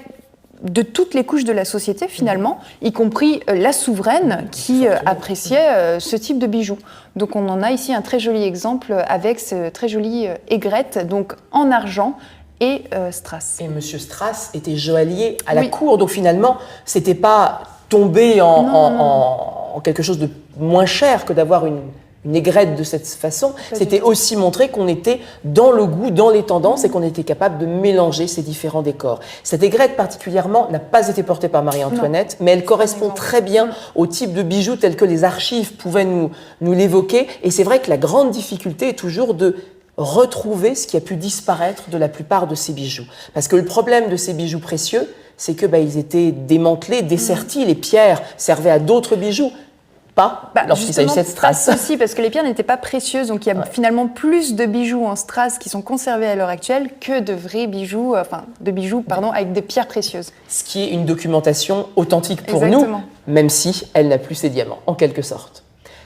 de toutes les couches de la société, finalement, y compris la souveraine qui appréciait ce type de bijoux. Donc on en a ici un très joli exemple avec ce très joli aigrette, donc en argent, et Strass. Et Monsieur Strass était joaillier à la cour, donc finalement, c'était pas tomber en quelque chose de moins cher que d'avoir une aigrette de cette façon. C'était aussi montrer qu'on était dans le goût, dans les tendances, et qu'on était capable de mélanger ces différents décors. Cette aigrette particulièrement n'a pas été portée par Marie-Antoinette, mais elle correspond très bien au type de bijoux tel que les archives pouvaient nous l'évoquer. Et c'est vrai que la grande difficulté est toujours de retrouver ce qui a pu disparaître de la plupart de ces bijoux. Parce que le problème de ces bijoux précieux, c'est que ils étaient démantelés, dessertis, les pierres servaient à d'autres bijoux. Lorsqu'il s'agissait de strass. Aussi, parce que les pierres n'étaient pas précieuses, donc il y a finalement plus de bijoux en strass qui sont conservés à l'heure actuelle que de vrais bijoux, avec des pierres précieuses. Ce qui est une documentation authentique pour nous, même si elle n'a plus ses diamants, en quelque sorte.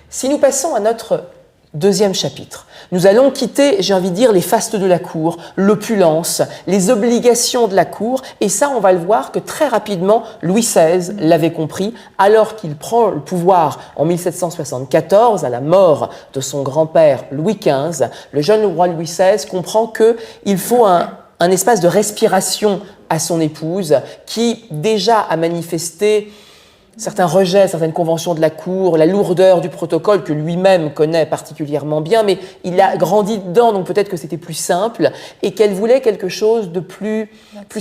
Si nous passons à notre deuxième chapitre, nous allons quitter, j'ai envie de dire, les fastes de la cour, l'opulence, les obligations de la cour, et ça, on va le voir que très rapidement, Louis XVI l'avait compris, alors qu'il prend le pouvoir en 1774, à la mort de son grand-père Louis XV, le jeune roi Louis XVI comprend qu'il faut un espace de respiration à son épouse, qui déjà a manifesté certains rejets, certaines conventions de la cour, la lourdeur du protocole que lui-même connaît particulièrement bien, mais il a grandi dedans, donc peut-être que c'était plus simple, et qu'elle voulait quelque chose de plus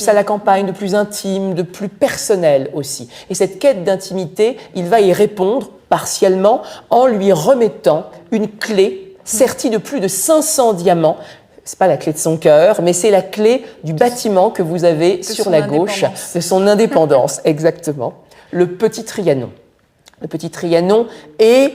à la campagne, de plus intime, de plus personnel aussi. Et cette quête d'intimité, il va y répondre partiellement en lui remettant une clé sertie de plus de 500 diamants. C'est pas la clé de son cœur, mais c'est la clé du bâtiment que vous avez sur la gauche, de son indépendance, exactement. Le Petit Trianon. Le Petit Trianon, et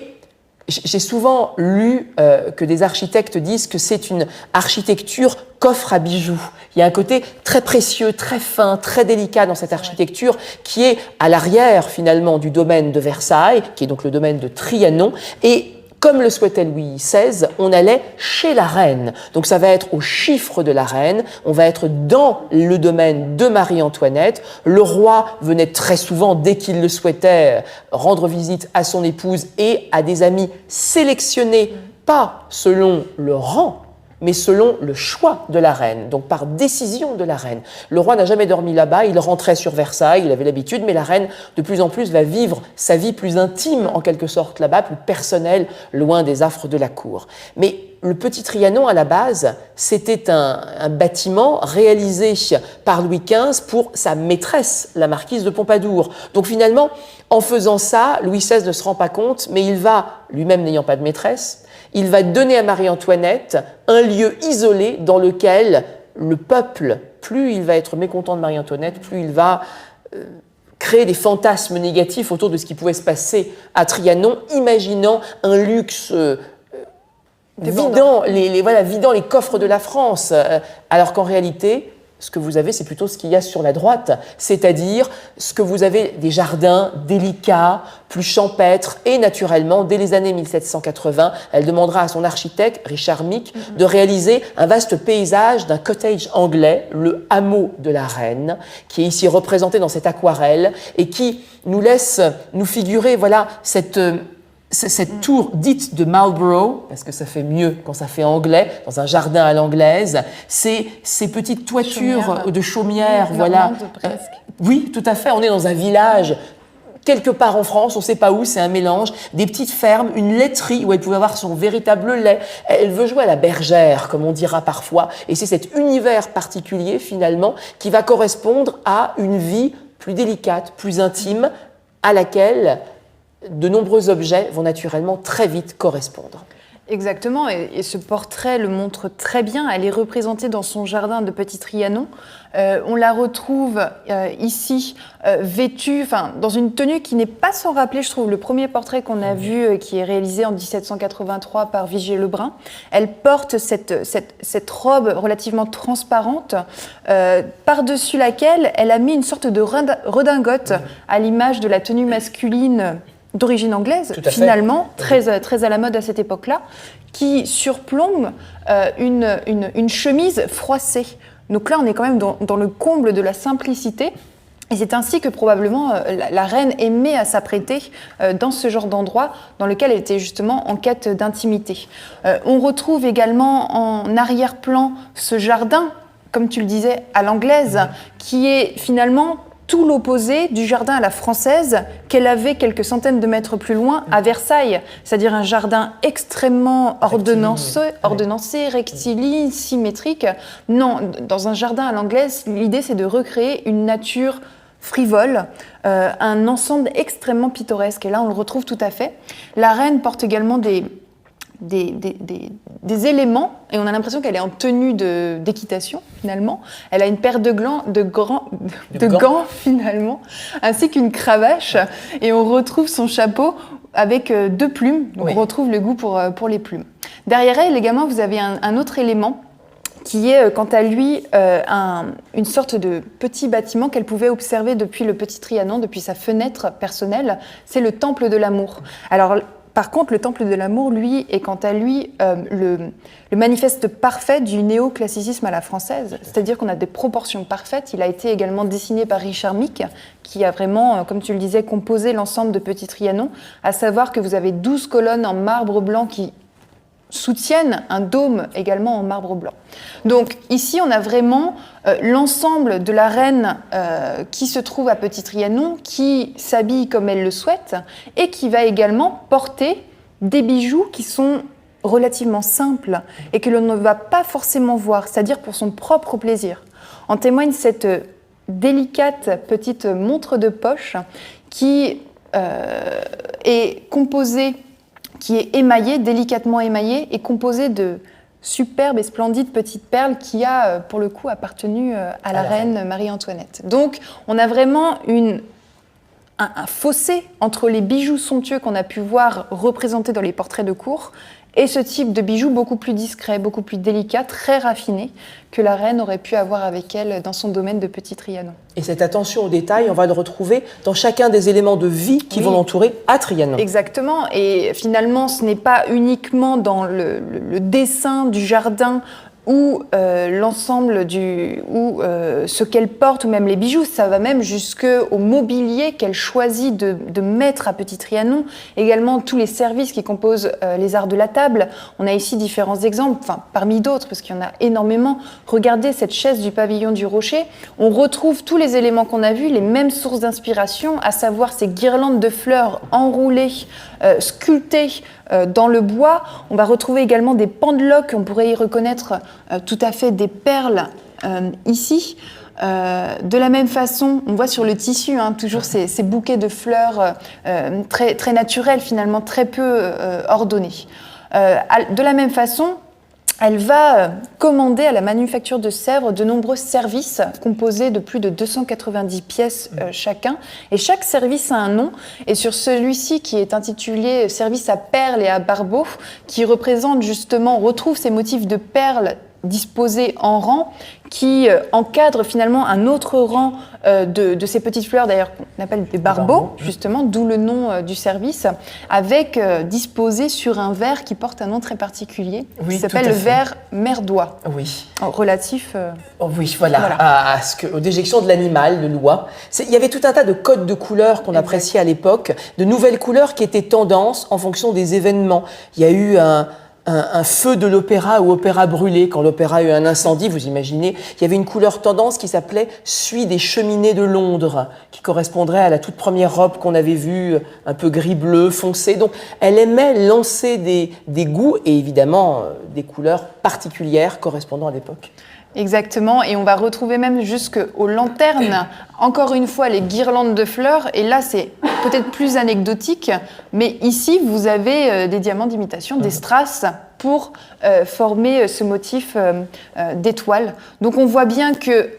j'ai souvent lu que des architectes disent que c'est une architecture coffre à bijoux. Il y a un côté très précieux, très fin, très délicat dans cette architecture qui est à l'arrière finalement du domaine de Versailles, qui est donc le domaine de Trianon, et comme le souhaitait Louis XVI, on allait chez la reine. Donc ça va être au chiffre de la reine, on va être dans le domaine de Marie-Antoinette. Le roi venait très souvent, dès qu'il le souhaitait, rendre visite à son épouse et à des amis sélectionnés, pas selon le rang, mais selon le choix de la reine, donc par décision de la reine. Le roi n'a jamais dormi là-bas, il rentrait sur Versailles, il avait l'habitude, mais la reine, de plus en plus, va vivre sa vie plus intime, en quelque sorte, là-bas, plus personnelle, loin des affres de la cour. Mais le Petit Trianon, à la base, c'était un bâtiment réalisé par Louis XV pour sa maîtresse, la marquise de Pompadour. Donc finalement, en faisant ça, Louis XVI ne se rend pas compte, mais il va, lui-même n'ayant pas de maîtresse, il va donner à Marie-Antoinette un lieu isolé dans lequel le peuple plus il va être mécontent de Marie-Antoinette, plus il va créer des fantasmes négatifs autour de ce qui pouvait se passer à Trianon, imaginant un luxe vidant les coffres de la France, alors qu'en réalité, ce que vous avez, c'est plutôt ce qu'il y a sur la droite, c'est-à-dire ce que vous avez des jardins délicats, plus champêtres, et naturellement, dès les années 1780, elle demandera à son architecte, Richard Meek, de réaliser un vaste paysage d'un cottage anglais, le hameau de la Reine, qui est ici représenté dans cette aquarelle, et qui nous laisse nous figurer, voilà, cette tour dite de Marlborough, parce que ça fait mieux quand ça fait anglais, dans un jardin à l'anglaise, ces petites toitures de chaumières, voilà. Oui, tout à fait, on est dans un village, quelque part en France, on ne sait pas où, c'est un mélange, des petites fermes, une laiterie où elle pouvait avoir son véritable lait. Elle veut jouer à la bergère, comme on dira parfois, et c'est cet univers particulier, finalement, qui va correspondre à une vie plus délicate, plus intime, à laquelle de nombreux objets vont naturellement très vite correspondre. Exactement, et ce portrait le montre très bien. Elle est représentée dans son jardin de Petit Trianon. On la retrouve ici vêtue, dans une tenue qui n'est pas sans rappeler, je trouve, le premier portrait qu'on a vu, qui est réalisé en 1783 par Vigier Lebrun. Elle porte cette robe relativement transparente, par-dessus laquelle elle a mis une sorte de redingote, à l'image de la tenue masculine d'origine anglaise, finalement, très à la mode à cette époque-là, qui surplombe une chemise froissée. Donc là, on est quand même dans le comble de la simplicité. Et c'est ainsi que probablement la reine aimait à s'apprêter dans ce genre d'endroit dans lequel elle était justement en quête d'intimité. On retrouve également en arrière-plan ce jardin, comme tu le disais, à l'anglaise, qui est finalement tout l'opposé du jardin à la française qu'elle avait quelques centaines de mètres plus loin à Versailles, c'est-à-dire un jardin extrêmement ordonnancé, rectiligne, symétrique. Non, dans un jardin à l'anglaise, l'idée c'est de recréer une nature frivole, un ensemble extrêmement pittoresque, et là on le retrouve tout à fait. La reine porte également des éléments, et on a l'impression qu'elle est en tenue d'équitation, finalement. Elle a une paire de gants, finalement, ainsi qu'une cravache, et on retrouve son chapeau avec 2 plumes. Donc on retrouve le goût pour les plumes. Derrière elle, également, vous avez un autre élément qui est, quant à lui, une sorte de petit bâtiment qu'elle pouvait observer depuis le Petit Trianon, depuis sa fenêtre personnelle. C'est le Temple de l'Amour. Alors, par contre, le Temple de l'Amour, lui, est quant à lui le manifeste parfait du néoclassicisme à la française, c'est-à-dire qu'on a des proportions parfaites. Il a été également dessiné par Richard Meek, qui a vraiment, comme tu le disais, composé l'ensemble de Petit Trianon, à savoir que vous avez 12 colonnes en marbre blanc qui soutiennent un dôme également en marbre blanc. Donc ici, on a vraiment l'ensemble de la reine qui se trouve à Petit Trianon, qui s'habille comme elle le souhaite et qui va également porter des bijoux qui sont relativement simples et que l'on ne va pas forcément voir, c'est-à-dire pour son propre plaisir. En témoigne cette délicate petite montre de poche qui est composée, qui est émaillée, délicatement émaillée, et composée de superbes et splendides petites perles qui a, pour le coup, appartenu à la reine Marie-Antoinette. Donc, on a vraiment un fossé entre les bijoux somptueux qu'on a pu voir représentés dans les portraits de cour et ce type de bijoux beaucoup plus discret, beaucoup plus délicat, très raffiné, que la reine aurait pu avoir avec elle dans son domaine de Petit Trianon. Et cette attention aux détails, on va le retrouver dans chacun des éléments de vie qui vont l'entourer à Trianon. Exactement, et finalement ce n'est pas uniquement dans le dessin du jardin ou l'ensemble ce qu'elle porte, ou même les bijoux, ça va même jusqu'au mobilier qu'elle choisit de mettre à Petit Trianon, également tous les services qui composent les arts de la table. On a ici différents exemples, parmi d'autres, parce qu'il y en a énormément. Regardez cette chaise du pavillon du Rocher, on retrouve tous les éléments qu'on a vus, les mêmes sources d'inspiration, à savoir ces guirlandes de fleurs enroulées, sculptées dans le bois. On va retrouver également des pendeloques, on pourrait y reconnaître tout à fait des perles ici. De la même façon, on voit sur le tissu toujours ces bouquets de fleurs très, très naturels, finalement très peu ordonnés. De la même façon, elle va commander à la manufacture de Sèvres de nombreux services composés de plus de 290 pièces chacun. Et chaque service a un nom. Et sur celui-ci qui est intitulé « Service à perles et à barbeaux », qui représente justement, on retrouve ces motifs de perles disposés en rang, qui encadrent finalement un autre rang de ces petites fleurs, d'ailleurs qu'on appelle des barbeaux, justement, d'où le nom du service, avec disposés sur un verre qui porte un nom très particulier, qui s'appelle le verre merdois, relatif... Oui, voilà. Aux déjections de l'animal, le noix. Il y avait tout un tas de codes de couleurs qu'on appréciait à l'époque, de nouvelles couleurs qui étaient tendances en fonction des événements. Il y a eu un feu de l'opéra ou opéra brûlé, quand l'opéra a eu un incendie, vous imaginez, il y avait une couleur tendance qui s'appelait « Suie des cheminées de Londres », qui correspondrait à la toute première robe qu'on avait vue, un peu gris-bleu, foncé. Donc, elle aimait lancer des goûts et évidemment des couleurs particulières correspondant à l'époque. Exactement, et on va retrouver même jusqu'aux lanternes, encore une fois, les guirlandes de fleurs, et là c'est peut-être plus anecdotique, mais ici vous avez des diamants d'imitation, des strass, pour former ce motif d'étoile. Donc on voit bien que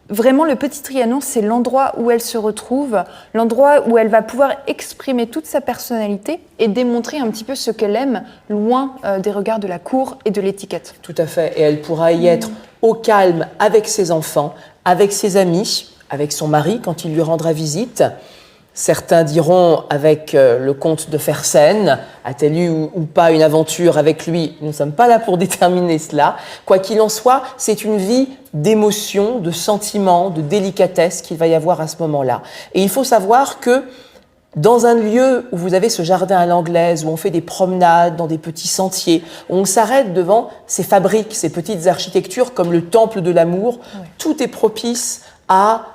vraiment le Petit Trianon, c'est l'endroit où elle se retrouve, l'endroit où elle va pouvoir exprimer toute sa personnalité et démontrer un petit peu ce qu'elle aime, loin des regards de la cour et de l'étiquette. Tout à fait, et elle pourra y être au calme avec ses enfants, avec ses amis, avec son mari quand il lui rendra visite. Certains diront avec le comte de Fersen, a-t-elle eu ou pas une aventure avec lui? Nous ne sommes pas là pour déterminer cela. Quoi qu'il en soit, c'est une vie d'émotions, de sentiments, de délicatesse qu'il va y avoir à ce moment-là. Et il faut savoir que dans un lieu où vous avez ce jardin à l'anglaise, où on fait des promenades dans des petits sentiers, où on s'arrête devant ces fabriques, ces petites architectures comme le temple de l'amour, tout est propice à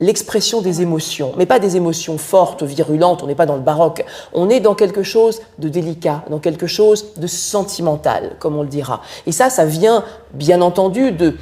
l'expression des émotions, mais pas des émotions fortes, virulentes, on n'est pas dans le baroque, on est dans quelque chose de délicat, dans quelque chose de sentimental, comme on le dira. Et ça vient bien entendu de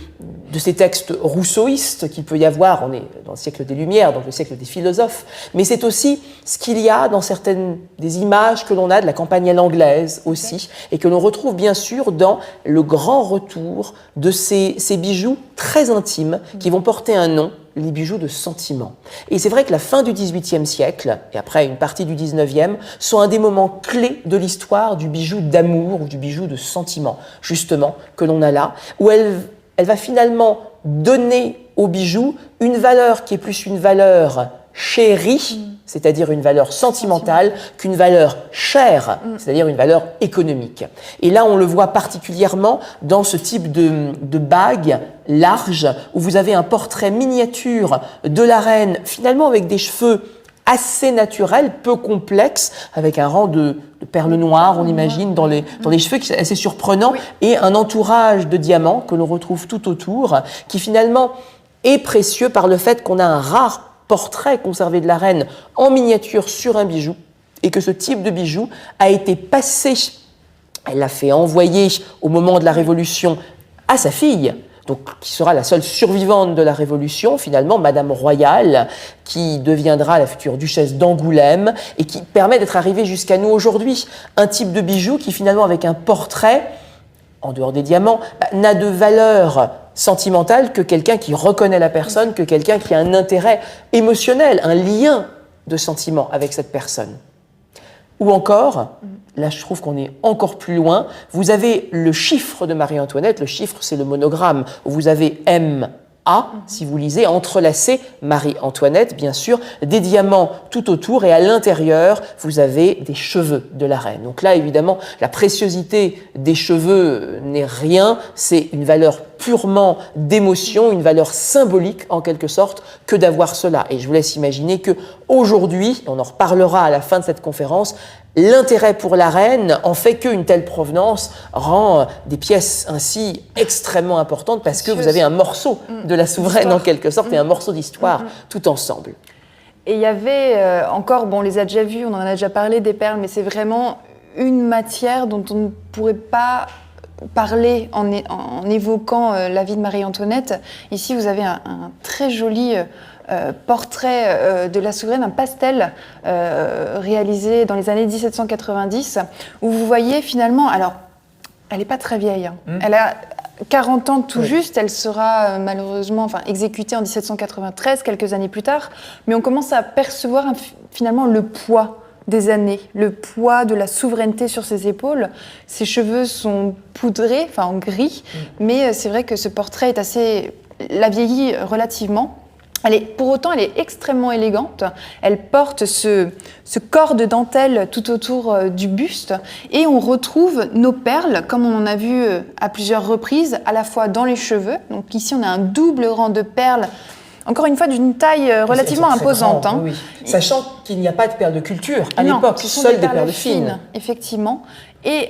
ces textes rousseauistes qu'il peut y avoir, on est dans le siècle des Lumières, donc le siècle des philosophes, mais c'est aussi ce qu'il y a dans certaines des images que l'on a de la campagne à l'anglaise aussi, et que l'on retrouve bien sûr dans le grand retour de ces bijoux très intimes qui vont porter un nom, les bijoux de sentiment. Et c'est vrai que la fin du XVIIIe siècle, et après une partie du XIXe, sont un des moments clés de l'histoire du bijou d'amour ou du bijou de sentiment, justement, que l'on a là, où elle va finalement donner au bijou une valeur qui est plus une valeur chérie, c'est-à-dire une valeur sentimentale, qu'une valeur chère, c'est-à-dire une valeur économique. Et là, on le voit particulièrement dans ce type de bague large, où vous avez un portrait miniature de la reine, finalement avec des cheveux assez naturels, peu complexes, avec un rang de perles noires, on imagine, dans les cheveux, qui est assez surprenant, et un entourage de diamants que l'on retrouve tout autour, qui finalement est précieux par le fait qu'on a un rare portrait conservé de la reine en miniature sur un bijou, et que ce type de bijou a été passé, elle l'a fait envoyer au moment de la Révolution à sa fille, donc qui sera la seule survivante de la Révolution, finalement, Madame Royale, qui deviendra la future duchesse d'Angoulême, et qui permet d'être arrivée jusqu'à nous aujourd'hui. Un type de bijou qui, finalement, avec un portrait, en dehors des diamants, n'a de valeur sentimentale que quelqu'un qui reconnaît la personne, que quelqu'un qui a un intérêt émotionnel, un lien de sentiment avec cette personne. Ou encore, là je trouve qu'on est encore plus loin, vous avez le chiffre de Marie-Antoinette, le chiffre c'est le monogramme, où vous avez M.A, si vous lisez, entrelacé, Marie-Antoinette bien sûr, des diamants tout autour, et à l'intérieur vous avez des cheveux de la reine. Donc là évidemment la préciosité des cheveux n'est rien, c'est une valeur purement d'émotion, une valeur symbolique en quelque sorte que d'avoir cela. Et je vous laisse imaginer que aujourd'hui, on en reparlera à la fin de cette conférence, l'intérêt pour la reine en fait qu'une telle provenance rend des pièces ainsi extrêmement importantes, parce que vous avez un morceau de la souveraine en quelque sorte et un morceau d'histoire tout ensemble. Et il y avait encore, bon, on les a déjà vus, on en a déjà parlé des perles, mais c'est vraiment une matière dont on ne pourrait pas parler en évoquant la vie de Marie-Antoinette. Ici, vous avez un très joli portrait de la souveraine, un pastel réalisé dans les années 1790, où vous voyez finalement, alors Elle n'est pas très vieille. Hein. Elle a 40 ans tout juste. Elle sera malheureusement exécutée en 1793, quelques années plus tard. Mais on commence à percevoir finalement le poids des années, le poids de la souveraineté sur ses épaules. Ses cheveux sont poudrés, en gris. Mais c'est vrai que ce portrait est assez... la vieillit relativement. Pour autant, elle est extrêmement élégante. Elle porte ce corps de dentelle tout autour du buste et on retrouve nos perles, comme on en a vu à plusieurs reprises, à la fois dans les cheveux. Donc ici, on a un double rang de perles, encore une fois d'une taille relativement imposante. Grandes, oui. Sachant qu'il n'y a pas de perles de culture à l'époque, seules des perles fines. Effectivement. Et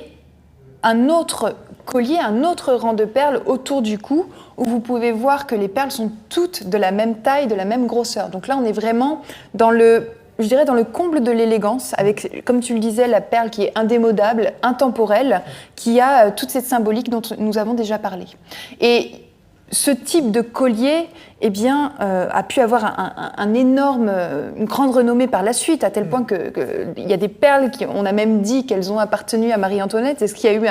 un autre collier, un autre rang de perles autour du cou, où vous pouvez voir que les perles sont toutes de la même taille, de la même grosseur. Donc là, on est vraiment dans le comble de l'élégance, avec, comme tu le disais, la perle qui est indémodable, intemporelle, qui a toute cette symbolique dont nous avons déjà parlé. Et ce type de collier a pu avoir une grande renommée par la suite, à tel point qu'il y a des perles on a même dit qu'elles ont appartenu à Marie-Antoinette, c'est ce qui a eu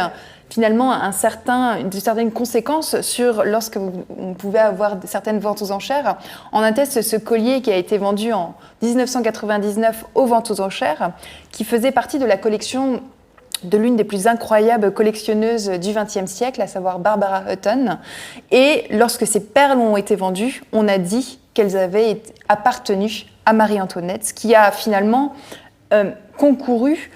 finalement une certaine conséquence sur lorsque on pouvait avoir certaines ventes aux enchères. En atteste ce collier qui a été vendu en 1999 aux ventes aux enchères, qui faisait partie de la collection de l'une des plus incroyables collectionneuses du XXe siècle, à savoir Barbara Hutton. Et lorsque ces perles ont été vendues, on a dit qu'elles avaient appartenu à Marie-Antoinette, ce qui a finalement concouru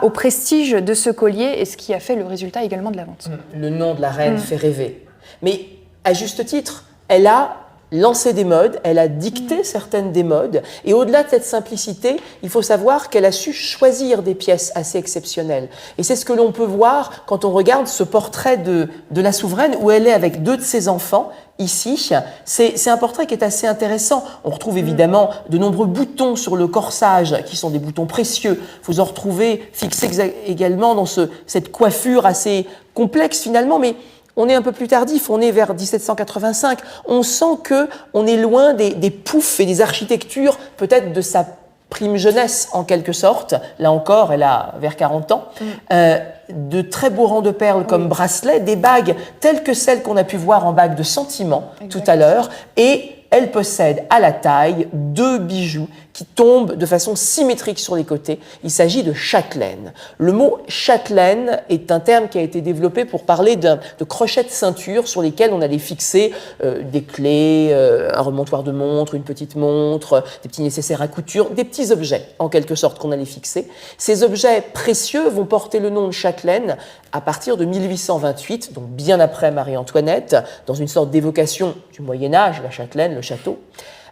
au prestige de ce collier et ce qui a fait le résultat également de la vente. Le nom de la reine fait rêver. Mais à juste titre, elle a lancé des modes, elle a dicté certaines des modes, et au-delà de cette simplicité, il faut savoir qu'elle a su choisir des pièces assez exceptionnelles. Et c'est ce que l'on peut voir quand on regarde ce portrait de la souveraine, où elle est avec deux de ses enfants, ici. C'est un portrait qui est assez intéressant. On retrouve évidemment de nombreux boutons sur le corsage, qui sont des boutons précieux. Vous en retrouvez fixés également dans cette coiffure assez complexe finalement, mais on est un peu plus tardif, on est vers 1785. On sent qu'on est loin des poufs et des architectures, peut-être de sa prime jeunesse en quelque sorte. Là encore, elle a vers 40 ans. De très beaux rangs de perles comme bracelets, des bagues telles que celles qu'on a pu voir en bague de sentiment tout à l'heure. Et elle possède à la taille deux bijoux qui tombent de façon symétrique sur les côtés. Il s'agit de châtelaine. Le mot châtelaine est un terme qui a été développé pour parler de crochets de ceinture sur lesquels on allait fixer des clés, un remontoir de montre, une petite montre, des petits nécessaires à couture, des petits objets en quelque sorte qu'on allait fixer. Ces objets précieux vont porter le nom de châtelaine à partir de 1828, donc bien après Marie-Antoinette, dans une sorte d'évocation du Moyen-Âge, la châtelaine, le château.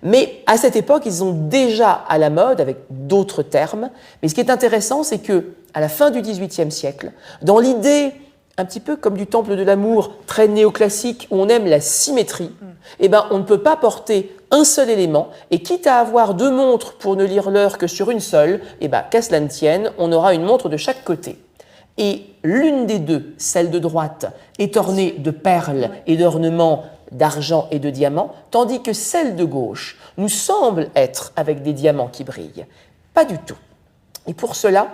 Mais à cette époque, ils sont déjà à la mode avec d'autres termes. Mais ce qui est intéressant, c'est que à la fin du XVIIIe siècle, dans l'idée un petit peu comme du temple de l'amour, très néoclassique, où on aime la symétrie, on ne peut pas porter un seul élément, et quitte à avoir deux montres pour ne lire l'heure que sur une seule, qu'à cela ne tienne, on aura une montre de chaque côté. Et l'une des deux, celle de droite, est ornée de perles et d'ornements d'argent et de diamants, tandis que celle de gauche nous semble être avec des diamants qui brillent. Pas du tout. Et pour cela,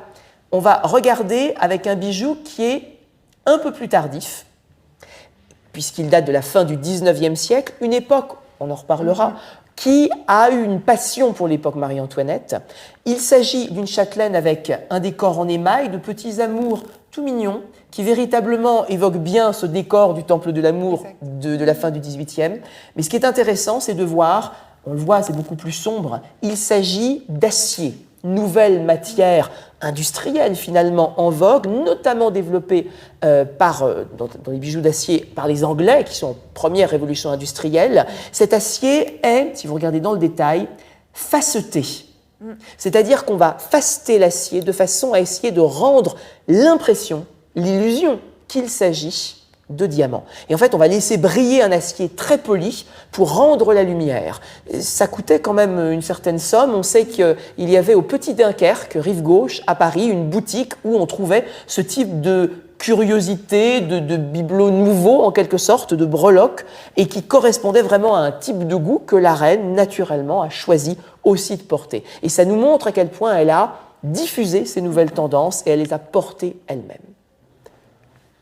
on va regarder avec un bijou qui est un peu plus tardif, puisqu'il date de la fin du XIXe siècle, une époque, on en reparlera, qui a eu une passion pour l'époque Marie-Antoinette. Il s'agit d'une châtelaine avec un décor en émail, de petits amours tout mignons, qui véritablement évoquent bien ce décor du Temple de l'amour de la fin du XVIIIe. Mais ce qui est intéressant, c'est de voir, on le voit, c'est beaucoup plus sombre, il s'agit d'acier, nouvelle matière industrielle finalement en vogue, notamment développée dans les bijoux d'acier par les Anglais, qui sont en première révolution industrielle. Cet acier est, si vous regardez dans le détail, faceté. C'est-à-dire qu'on va faceter l'acier de façon à essayer de rendre l'impression, l'illusion qu'il s'agit de diamants. Et en fait, on va laisser briller un acier très poli pour rendre la lumière. Ça coûtait quand même une certaine somme. On sait qu'il y avait au Petit Dunkerque, rive gauche, à Paris, une boutique où on trouvait ce type de curiosité, de bibelots nouveaux, en quelque sorte, de breloques, et qui correspondait vraiment à un type de goût que la reine, naturellement, a choisi aussi de porter. Et ça nous montre à quel point elle a diffusé ces nouvelles tendances et elle les a portées elle-même.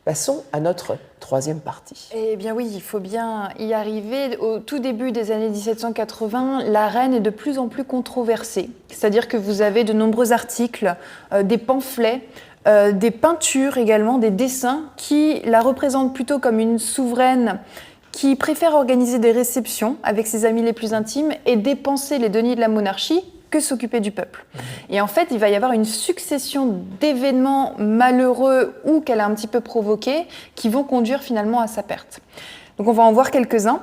Passons à notre troisième partie. Eh bien oui, il faut bien y arriver. Au tout début des années 1780, la reine est de plus en plus controversée. C'est-à-dire que vous avez de nombreux articles, des pamphlets, des peintures également, des dessins qui la représentent plutôt comme une souveraine qui préfère organiser des réceptions avec ses amis les plus intimes et dépenser les deniers de la monarchie que s'occuper du peuple. Et en fait, il va y avoir une succession d'événements malheureux ou qu'elle a un petit peu provoqués qui vont conduire finalement à sa perte. Donc on va en voir quelques-uns.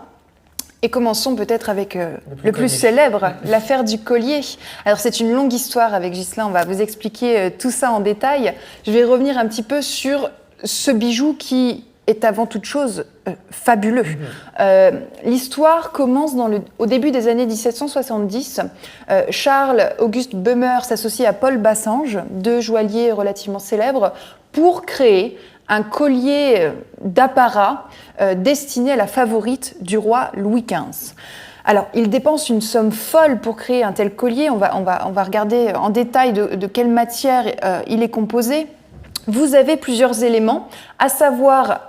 Et commençons peut-être avec le plus célèbre, l'affaire du collier. Alors c'est une longue histoire avec Ghislain, on va vous expliquer tout ça en détail. Je vais revenir un petit peu sur ce bijou qui est avant toute chose fabuleux. L'histoire commence au début des années 1770. Charles Auguste Böhmer s'associe à Paul Bassange, deux joailliers relativement célèbres, pour créer un collier d'apparat destiné à la favorite du roi Louis XV. Alors, il dépense une somme folle pour créer un tel collier. On va regarder en détail de quelle matière il est composé. Vous avez plusieurs éléments, à savoir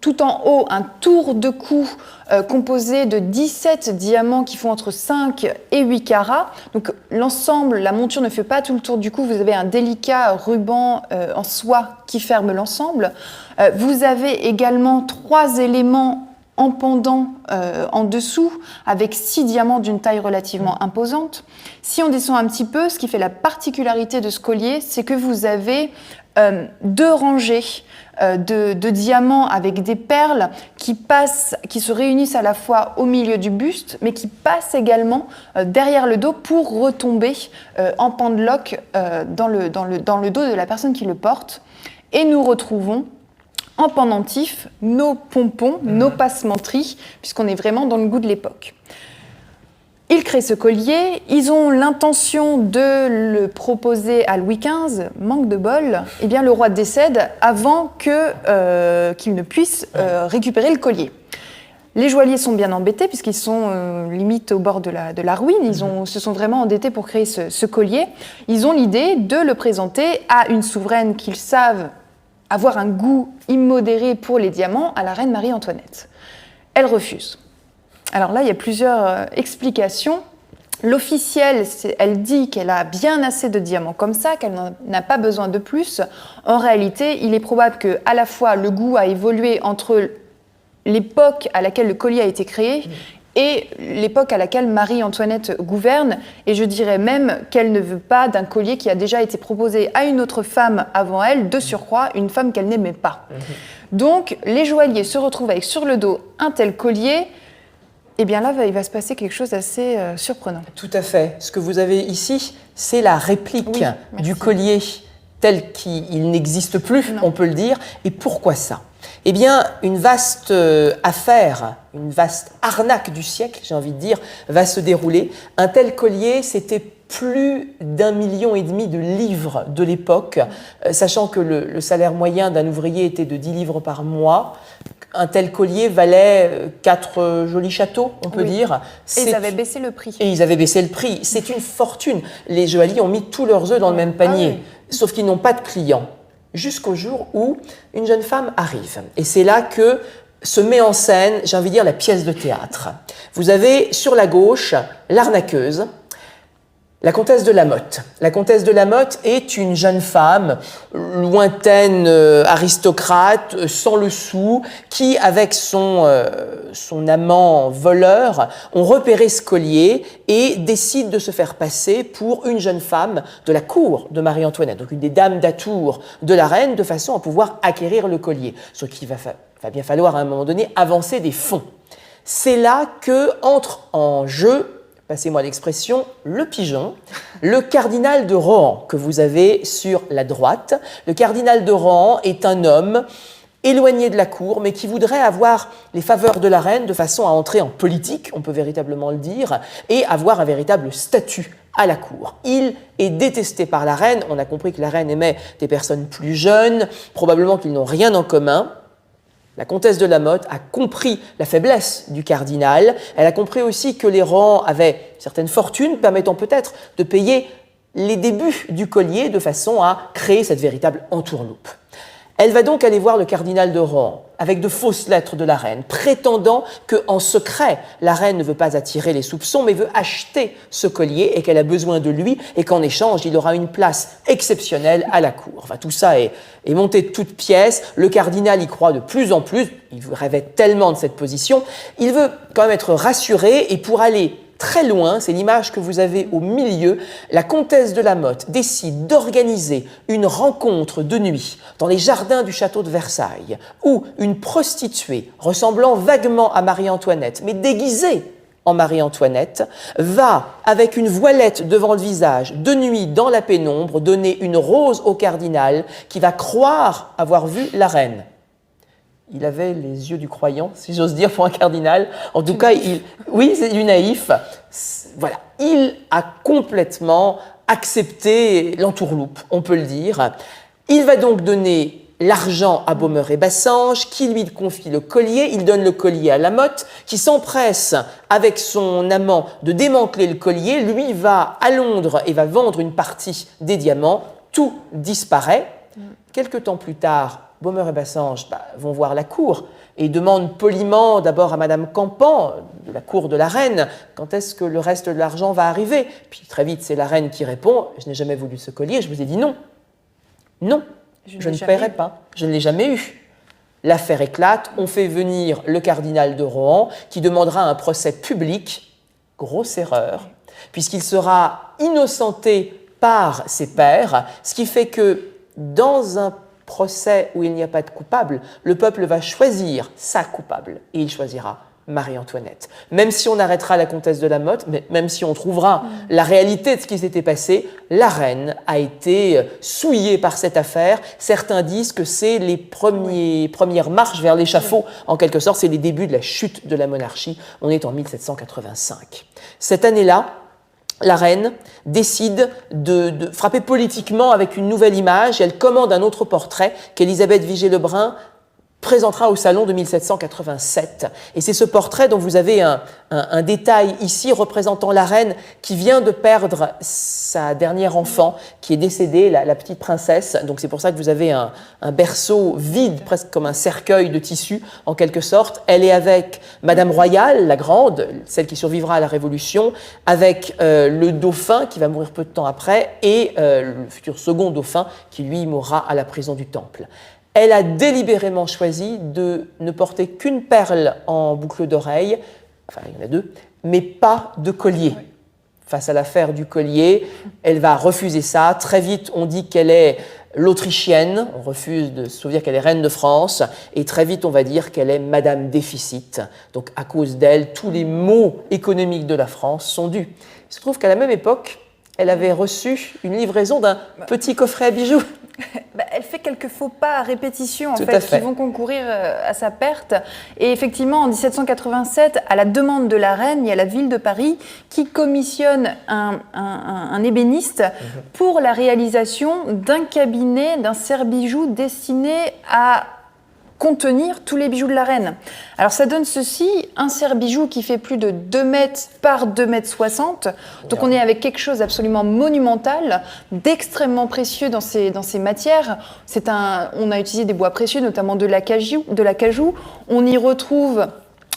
tout en haut, un tour de cou composé de 17 diamants qui font entre 5 et 8 carats. Donc l'ensemble, la monture ne fait pas tout le tour du cou, vous avez un délicat ruban en soie qui ferme l'ensemble. Vous avez également 3 éléments en pendant en dessous, avec 6 diamants d'une taille relativement imposante. Si on descend un petit peu, ce qui fait la particularité de ce collier, c'est que vous avez 2 rangées de diamants avec des perles qui se réunissent à la fois au milieu du buste, mais qui passent également derrière le dos pour retomber en pendeloque dans le dos de la personne qui le porte. Et nous retrouvons en pendentif nos pompons, nos passementeries, puisqu'on est vraiment dans le goût de l'époque. Ils créent ce collier, ils ont l'intention de le proposer à Louis XV, manque de bol, eh bien le roi décède avant qu'il ne puisse récupérer le collier. Les joailliers sont bien embêtés puisqu'ils sont limite au bord de la ruine, ils se sont vraiment endettés pour créer ce collier. Ils ont l'idée de le présenter à une souveraine qu'ils savent avoir un goût immodéré pour les diamants, à la reine Marie-Antoinette. Elle refuse. Alors là, il y a plusieurs explications. L'officielle, elle dit qu'elle a bien assez de diamants comme ça, qu'elle n'en a pas besoin de plus. En réalité, il est probable qu'à la fois le goût a évolué entre l'époque à laquelle le collier a été créé et l'époque à laquelle Marie-Antoinette gouverne. Et je dirais même qu'elle ne veut pas d'un collier qui a déjà été proposé à une autre femme avant elle, de surcroît, une femme qu'elle n'aimait pas. Donc, les joailliers se retrouvent avec sur le dos un tel collier. Eh bien là, il va se passer quelque chose d'assez surprenant. Tout à fait. Ce que vous avez ici, c'est la réplique du collier tel qu'il n'existe plus, on peut le dire. Et pourquoi ça ? Eh bien, une vaste affaire, une vaste arnaque du siècle, j'ai envie de dire, va se dérouler. Un tel collier, c'était plus d'1,5 million de livres de l'époque, sachant que le salaire moyen d'un ouvrier était de 10 livres par mois. Un tel collier valait 4 jolis châteaux, on peut dire. Et ils avaient baissé le prix. Et ils avaient baissé le prix. C'est une fortune. Les joailliers ont mis tous leurs œufs dans le même panier, sauf qu'ils n'ont pas de clients. Jusqu'au jour où une jeune femme arrive. Et c'est là que se met en scène, j'ai envie de dire, la pièce de théâtre. Vous avez sur la gauche l'arnaqueuse, la comtesse de Lamotte. La comtesse de Lamotte est une jeune femme, lointaine aristocrate, sans le sou, qui, avec son amant voleur, ont repéré ce collier et décide de se faire passer pour une jeune femme de la cour de Marie-Antoinette, donc une des dames d'atour de la reine, de façon à pouvoir acquérir le collier. Ce qui va bien falloir à un moment donné avancer des fonds. C'est là que entre en jeu, passez-moi l'expression, le pigeon, le cardinal de Rohan que vous avez sur la droite. Le cardinal de Rohan est un homme éloigné de la cour, mais qui voudrait avoir les faveurs de la reine de façon à entrer en politique, on peut véritablement le dire, et avoir un véritable statut à la cour. Il est détesté par la reine. On a compris que la reine aimait des personnes plus jeunes, probablement qu'ils n'ont rien en commun. La comtesse de Lamotte a compris la faiblesse du cardinal. Elle a compris aussi que les Rohan avaient certaines fortunes permettant peut-être de payer les débuts du collier de façon à créer cette véritable entourloupe. Elle va donc aller voir le cardinal de Rohan avec de fausses lettres de la reine, prétendant qu'en secret, la reine ne veut pas attirer les soupçons, mais veut acheter ce collier et qu'elle a besoin de lui et qu'en échange, il aura une place exceptionnelle à la cour. Enfin, tout ça est monté de toutes pièces. Le cardinal y croit de plus en plus. Il rêvait tellement de cette position. Il veut quand même être rassuré et pour aller très loin, c'est l'image que vous avez au milieu, la comtesse de La Motte décide d'organiser une rencontre de nuit dans les jardins du château de Versailles, où une prostituée ressemblant vaguement à Marie-Antoinette, mais déguisée en Marie-Antoinette, va, avec une voilette devant le visage, de nuit dans la pénombre, donner une rose au cardinal qui va croire avoir vu la reine. Il avait les yeux du croyant, si j'ose dire, pour un cardinal. En tout cas, oui, c'est du naïf. Voilà, il a complètement accepté l'entourloupe, on peut le dire. Il va donc donner l'argent à Baumerer et Bassange, qui lui confie le collier. Il donne le collier à La Motte, qui s'empresse avec son amant de démanteler le collier. Lui va à Londres et va vendre une partie des diamants. Tout disparaît. Quelque temps plus tard, Baumerer et Bassange vont voir la cour et demandent poliment d'abord à Madame Campan, de la cour de la reine, quand est-ce que le reste de l'argent va arriver. Puis très vite, c'est la reine qui répond « Je n'ai jamais voulu ce collier, je vous ai dit non. Non, je ne paierai pas, je ne l'ai jamais eu. » L'affaire éclate, on fait venir le cardinal de Rohan qui demandera un procès public, grosse erreur, puisqu'il sera innocenté par ses pairs, ce qui fait que dans un procès où il n'y a pas de coupable, le peuple va choisir sa coupable et il choisira Marie-Antoinette. Même si on arrêtera la comtesse de La Motte, même si on trouvera la réalité de ce qui s'était passé, la reine a été souillée par cette affaire. Certains disent que c'est les premières marches vers l'échafaud. En quelque sorte, c'est les débuts de la chute de la monarchie. On est en 1785. Cette année-là, la reine décide de frapper politiquement avec une nouvelle image et elle commande un autre portrait qu'Élisabeth Vigée-Lebrun présentera au salon de 1787. Et c'est ce portrait dont vous avez un détail ici représentant la reine qui vient de perdre sa dernière enfant, qui est décédée, la petite princesse. Donc c'est pour ça que vous avez un berceau vide, presque comme un cercueil de tissu, en quelque sorte. Elle est avec Madame Royale, la grande, celle qui survivra à la Révolution, avec le dauphin, qui va mourir peu de temps après, et le futur second dauphin, qui lui mourra à la prison du Temple. Elle a délibérément choisi de ne porter qu'une perle en boucle d'oreille, enfin il y en a deux, mais pas de collier. Face à l'affaire du collier, elle va refuser ça. Très vite, on dit qu'elle est l'Autrichienne, on refuse de se souvenir qu'elle est reine de France, et très vite, on va dire qu'elle est Madame Déficit. Donc à cause d'elle, tous les maux économiques de la France sont dus. Il se trouve qu'à la même époque, elle avait reçu une livraison d'un petit coffret à bijoux. Elle fait quelques faux pas à répétition, qui vont concourir à sa perte. Et effectivement, en 1787, à la demande de la reine, il y a la ville de Paris qui commissionne un ébéniste pour la réalisation d'un cabinet, d'un serre-bijoux destiné à contenir tous les bijoux de la reine. Alors ça donne ceci, un serre-bijoux qui fait plus de 2 mètres par 2 mètres 60. Donc on est avec quelque chose d'absolument monumental, d'extrêmement précieux dans ces matières. On a utilisé des bois précieux, notamment de l'acajou. On y retrouve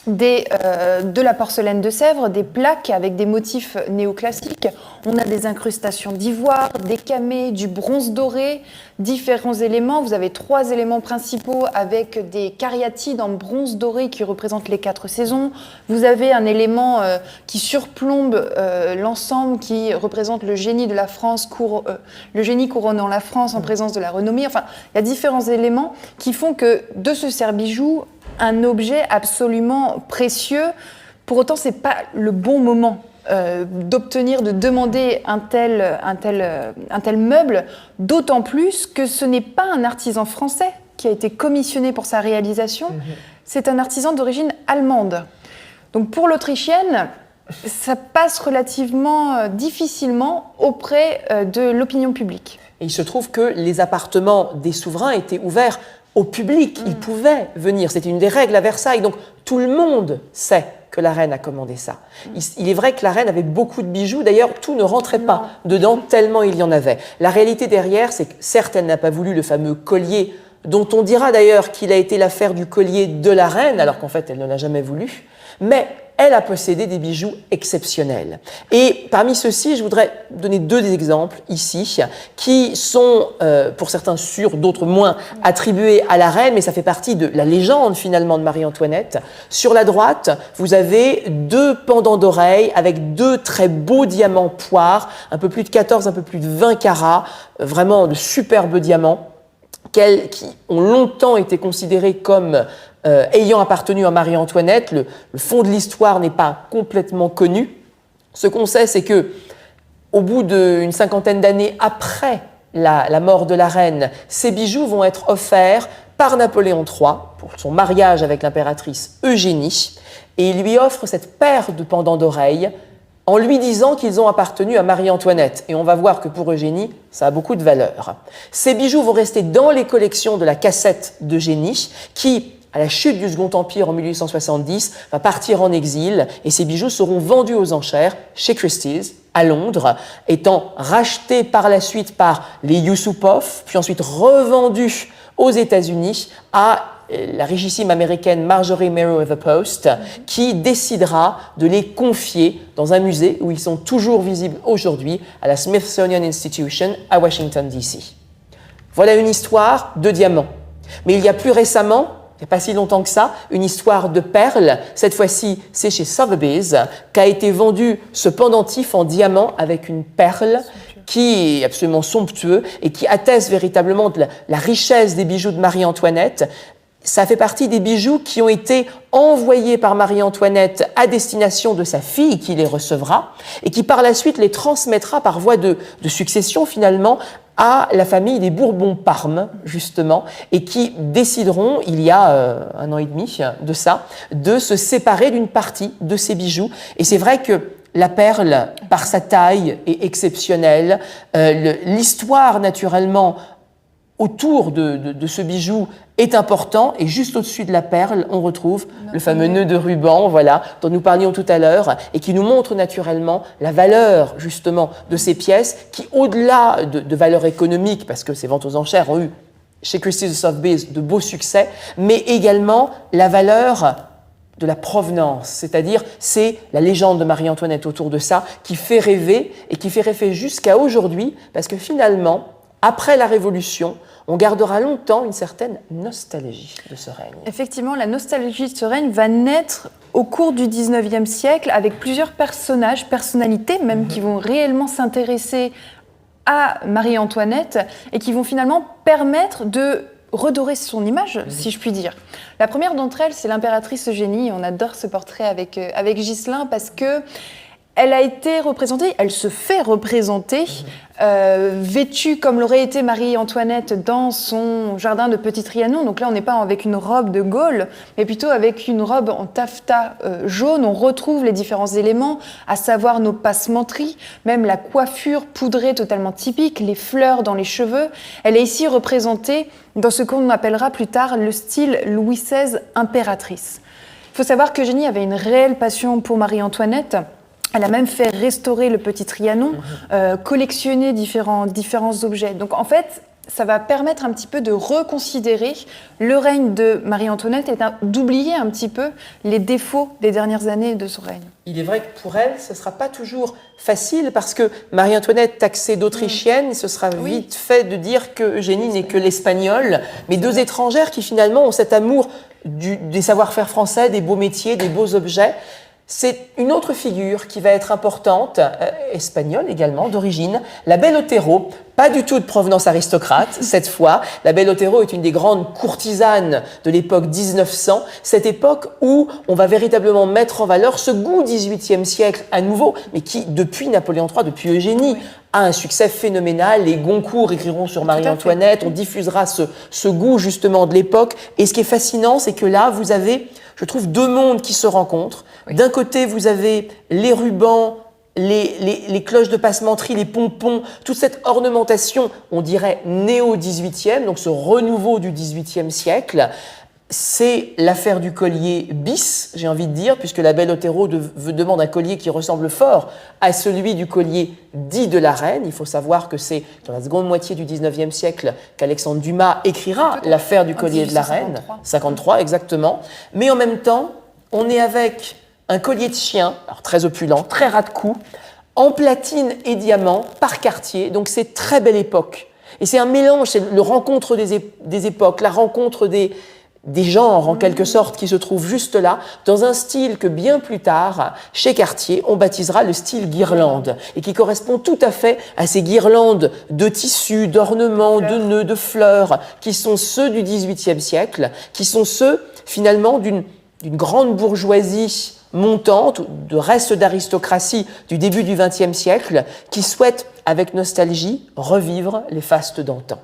de la porcelaine de Sèvres, des plaques avec des motifs néoclassiques. On a des incrustations d'ivoire, des camées, du bronze doré, différents éléments. Vous avez 3 éléments principaux avec des cariatides en bronze doré qui représentent les 4 saisons. Vous avez un élément qui surplombe l'ensemble qui représente le génie de la France, le génie couronnant la France en présence de la renommée. Enfin, il y a différents éléments qui font que de ce serre-bijoux, un objet absolument précieux. Pour autant, ce n'est pas le bon moment de demander un tel meuble, d'autant plus que ce n'est pas un artisan français qui a été commissionné pour sa réalisation, c'est un artisan d'origine allemande. Donc pour l'Autrichienne, ça passe relativement difficilement auprès de l'opinion publique. Et il se trouve que les appartements des souverains étaient ouverts au public, ils pouvaient venir, c'était une des règles à Versailles, donc tout le monde sait que la reine a commandé ça. Il est vrai que la reine avait beaucoup de bijoux, d'ailleurs tout ne rentrait pas dedans tellement il y en avait. La réalité derrière, c'est que certes elle n'a pas voulu le fameux collier dont on dira d'ailleurs qu'il a été l'affaire du collier de la reine, alors qu'en fait elle ne l'a jamais voulu, mais elle a possédé des bijoux exceptionnels. Et parmi ceux-ci, je voudrais donner deux exemples ici, qui sont, pour certains sûrs, d'autres moins, attribués à la reine, mais ça fait partie de la légende finalement de Marie-Antoinette. Sur la droite, vous avez deux pendants d'oreilles avec deux très beaux diamants poires, un peu plus de 14, un peu plus de 20 carats, vraiment de superbes diamants, qui ont longtemps été considérés comme ayant appartenu à Marie-Antoinette. Le fond de l'histoire n'est pas complètement connu. Ce qu'on sait, c'est que au bout d'une cinquantaine d'années après la mort de la reine, ces bijoux vont être offerts par Napoléon III pour son mariage avec l'impératrice Eugénie, et il lui offre cette paire de pendants d'oreilles en lui disant qu'ils ont appartenu à Marie-Antoinette. Et on va voir que pour Eugénie, ça a beaucoup de valeur. Ces bijoux vont rester dans les collections de la cassette d'Eugénie, qui, à la chute du Second Empire en 1870, va partir en exil, et ces bijoux seront vendus aux enchères chez Christie's, à Londres, étant rachetés par la suite par les Yusupov, puis ensuite revendus aux États-Unis à la richissime américaine Marjorie Merriweather-Post, qui décidera de les confier dans un musée où ils sont toujours visibles aujourd'hui, à la Smithsonian Institution à Washington, D.C. Voilà une histoire de diamants. Mais il y a plus récemment, il n'y a pas si longtemps que ça, une histoire de perles. Cette fois-ci, c'est chez Sotheby's qu'a été vendu ce pendentif en diamant avec une perle qui est absolument somptueux et qui atteste véritablement de la richesse des bijoux de Marie-Antoinette. Ça fait partie des bijoux qui ont été envoyés par Marie-Antoinette à destination de sa fille qui les recevra et qui par la suite les transmettra par voie de succession finalement à la famille des Bourbon-Parme, justement, et qui décideront, il y a 1 an et demi de ça, de se séparer d'une partie de ces bijoux. Et c'est vrai que la perle, par sa taille, est exceptionnelle. L'histoire, naturellement, autour de ce bijou est important, et juste au-dessus de la perle, on retrouve le fameux nœud de ruban, voilà, dont nous parlions tout à l'heure, et qui nous montre naturellement la valeur, justement, de ces pièces, qui, au-delà de valeur économique, parce que ces ventes aux enchères ont eu, chez Christie's et Sotheby's, de beaux succès, mais également la valeur de la provenance, c'est-à-dire c'est la légende de Marie-Antoinette autour de ça, qui fait rêver, et qui fait rêver jusqu'à aujourd'hui, parce que finalement, après la Révolution, on gardera longtemps une certaine nostalgie de ce règne. Effectivement, la nostalgie de ce règne va naître au cours du 19e siècle avec plusieurs personnages, personnalités même, qui vont réellement s'intéresser à Marie-Antoinette et qui vont finalement permettre de redorer son image, si je puis dire. La première d'entre elles, c'est l'impératrice Eugénie. On adore ce portrait avec Ghislain parce que elle a été représentée, elle se fait représenter, vêtue comme l'aurait été Marie-Antoinette dans son jardin de Petit Trianon. Donc là, on n'est pas avec une robe de Gaulle, mais plutôt avec une robe en taffetas jaune. On retrouve les différents éléments, à savoir nos passementeries, même la coiffure poudrée totalement typique, les fleurs dans les cheveux. Elle est ici représentée dans ce qu'on appellera plus tard le style Louis XVI impératrice. Il faut savoir qu'Eugénie avait une réelle passion pour Marie-Antoinette. Elle a même fait restaurer le Petit Trianon, collectionner différents objets. Donc en fait, ça va permettre un petit peu de reconsidérer le règne de Marie-Antoinette et d'oublier un petit peu les défauts des dernières années de son règne. Il est vrai que pour elle, ce ne sera pas toujours facile parce que Marie-Antoinette, taxée d'Autrichienne, ce sera vite fait de dire que Eugénie n'est que l'espagnole, mais deux étrangères qui finalement ont cet amour des savoir-faire français, des beaux métiers, des beaux objets. C'est une autre figure qui va être importante, espagnole également, d'origine, la belle Otero, pas du tout de provenance aristocrate cette fois. La belle Otero est une des grandes courtisanes de l'époque 1900, cette époque où on va véritablement mettre en valeur ce goût 18e siècle à nouveau, mais qui, depuis Napoléon III, depuis Eugénie, a un succès phénoménal. Les Goncourt écriront sur Marie-Antoinette, on diffusera ce goût justement de l'époque. Et ce qui est fascinant, c'est que là, vous avez, je trouve, deux mondes qui se rencontrent. Oui. D'un côté, vous avez les rubans, les cloches de passementerie, les pompons, toute cette ornementation, on dirait néo-18e, donc ce renouveau du 18e siècle. c'est l'affaire du collier bis, j'ai envie de dire, puisque la belle Othello demande un collier qui ressemble fort à celui du collier dit de la reine. Il faut savoir que c'est dans la seconde moitié du XIXe siècle qu'Alexandre Dumas écrira l'affaire du collier de la reine, 53 exactement. Mais en même temps, on est avec un collier de chien, alors très opulent, très ras de cou, en platine et diamant par Cartier, donc c'est très belle époque. Et c'est un mélange, c'est le rencontre des époques, la rencontre des genres en quelque sorte qui se trouvent juste là, dans un style que bien plus tard, chez Cartier, on baptisera le style guirlande, et qui correspond tout à fait à ces guirlandes de tissus, d'ornements, de nœuds, de fleurs, qui sont ceux du XVIIIe siècle, qui sont ceux finalement d'une grande bourgeoisie montante, de reste d'aristocratie du début du XXe siècle, qui souhaite, avec nostalgie, revivre les fastes d'antan.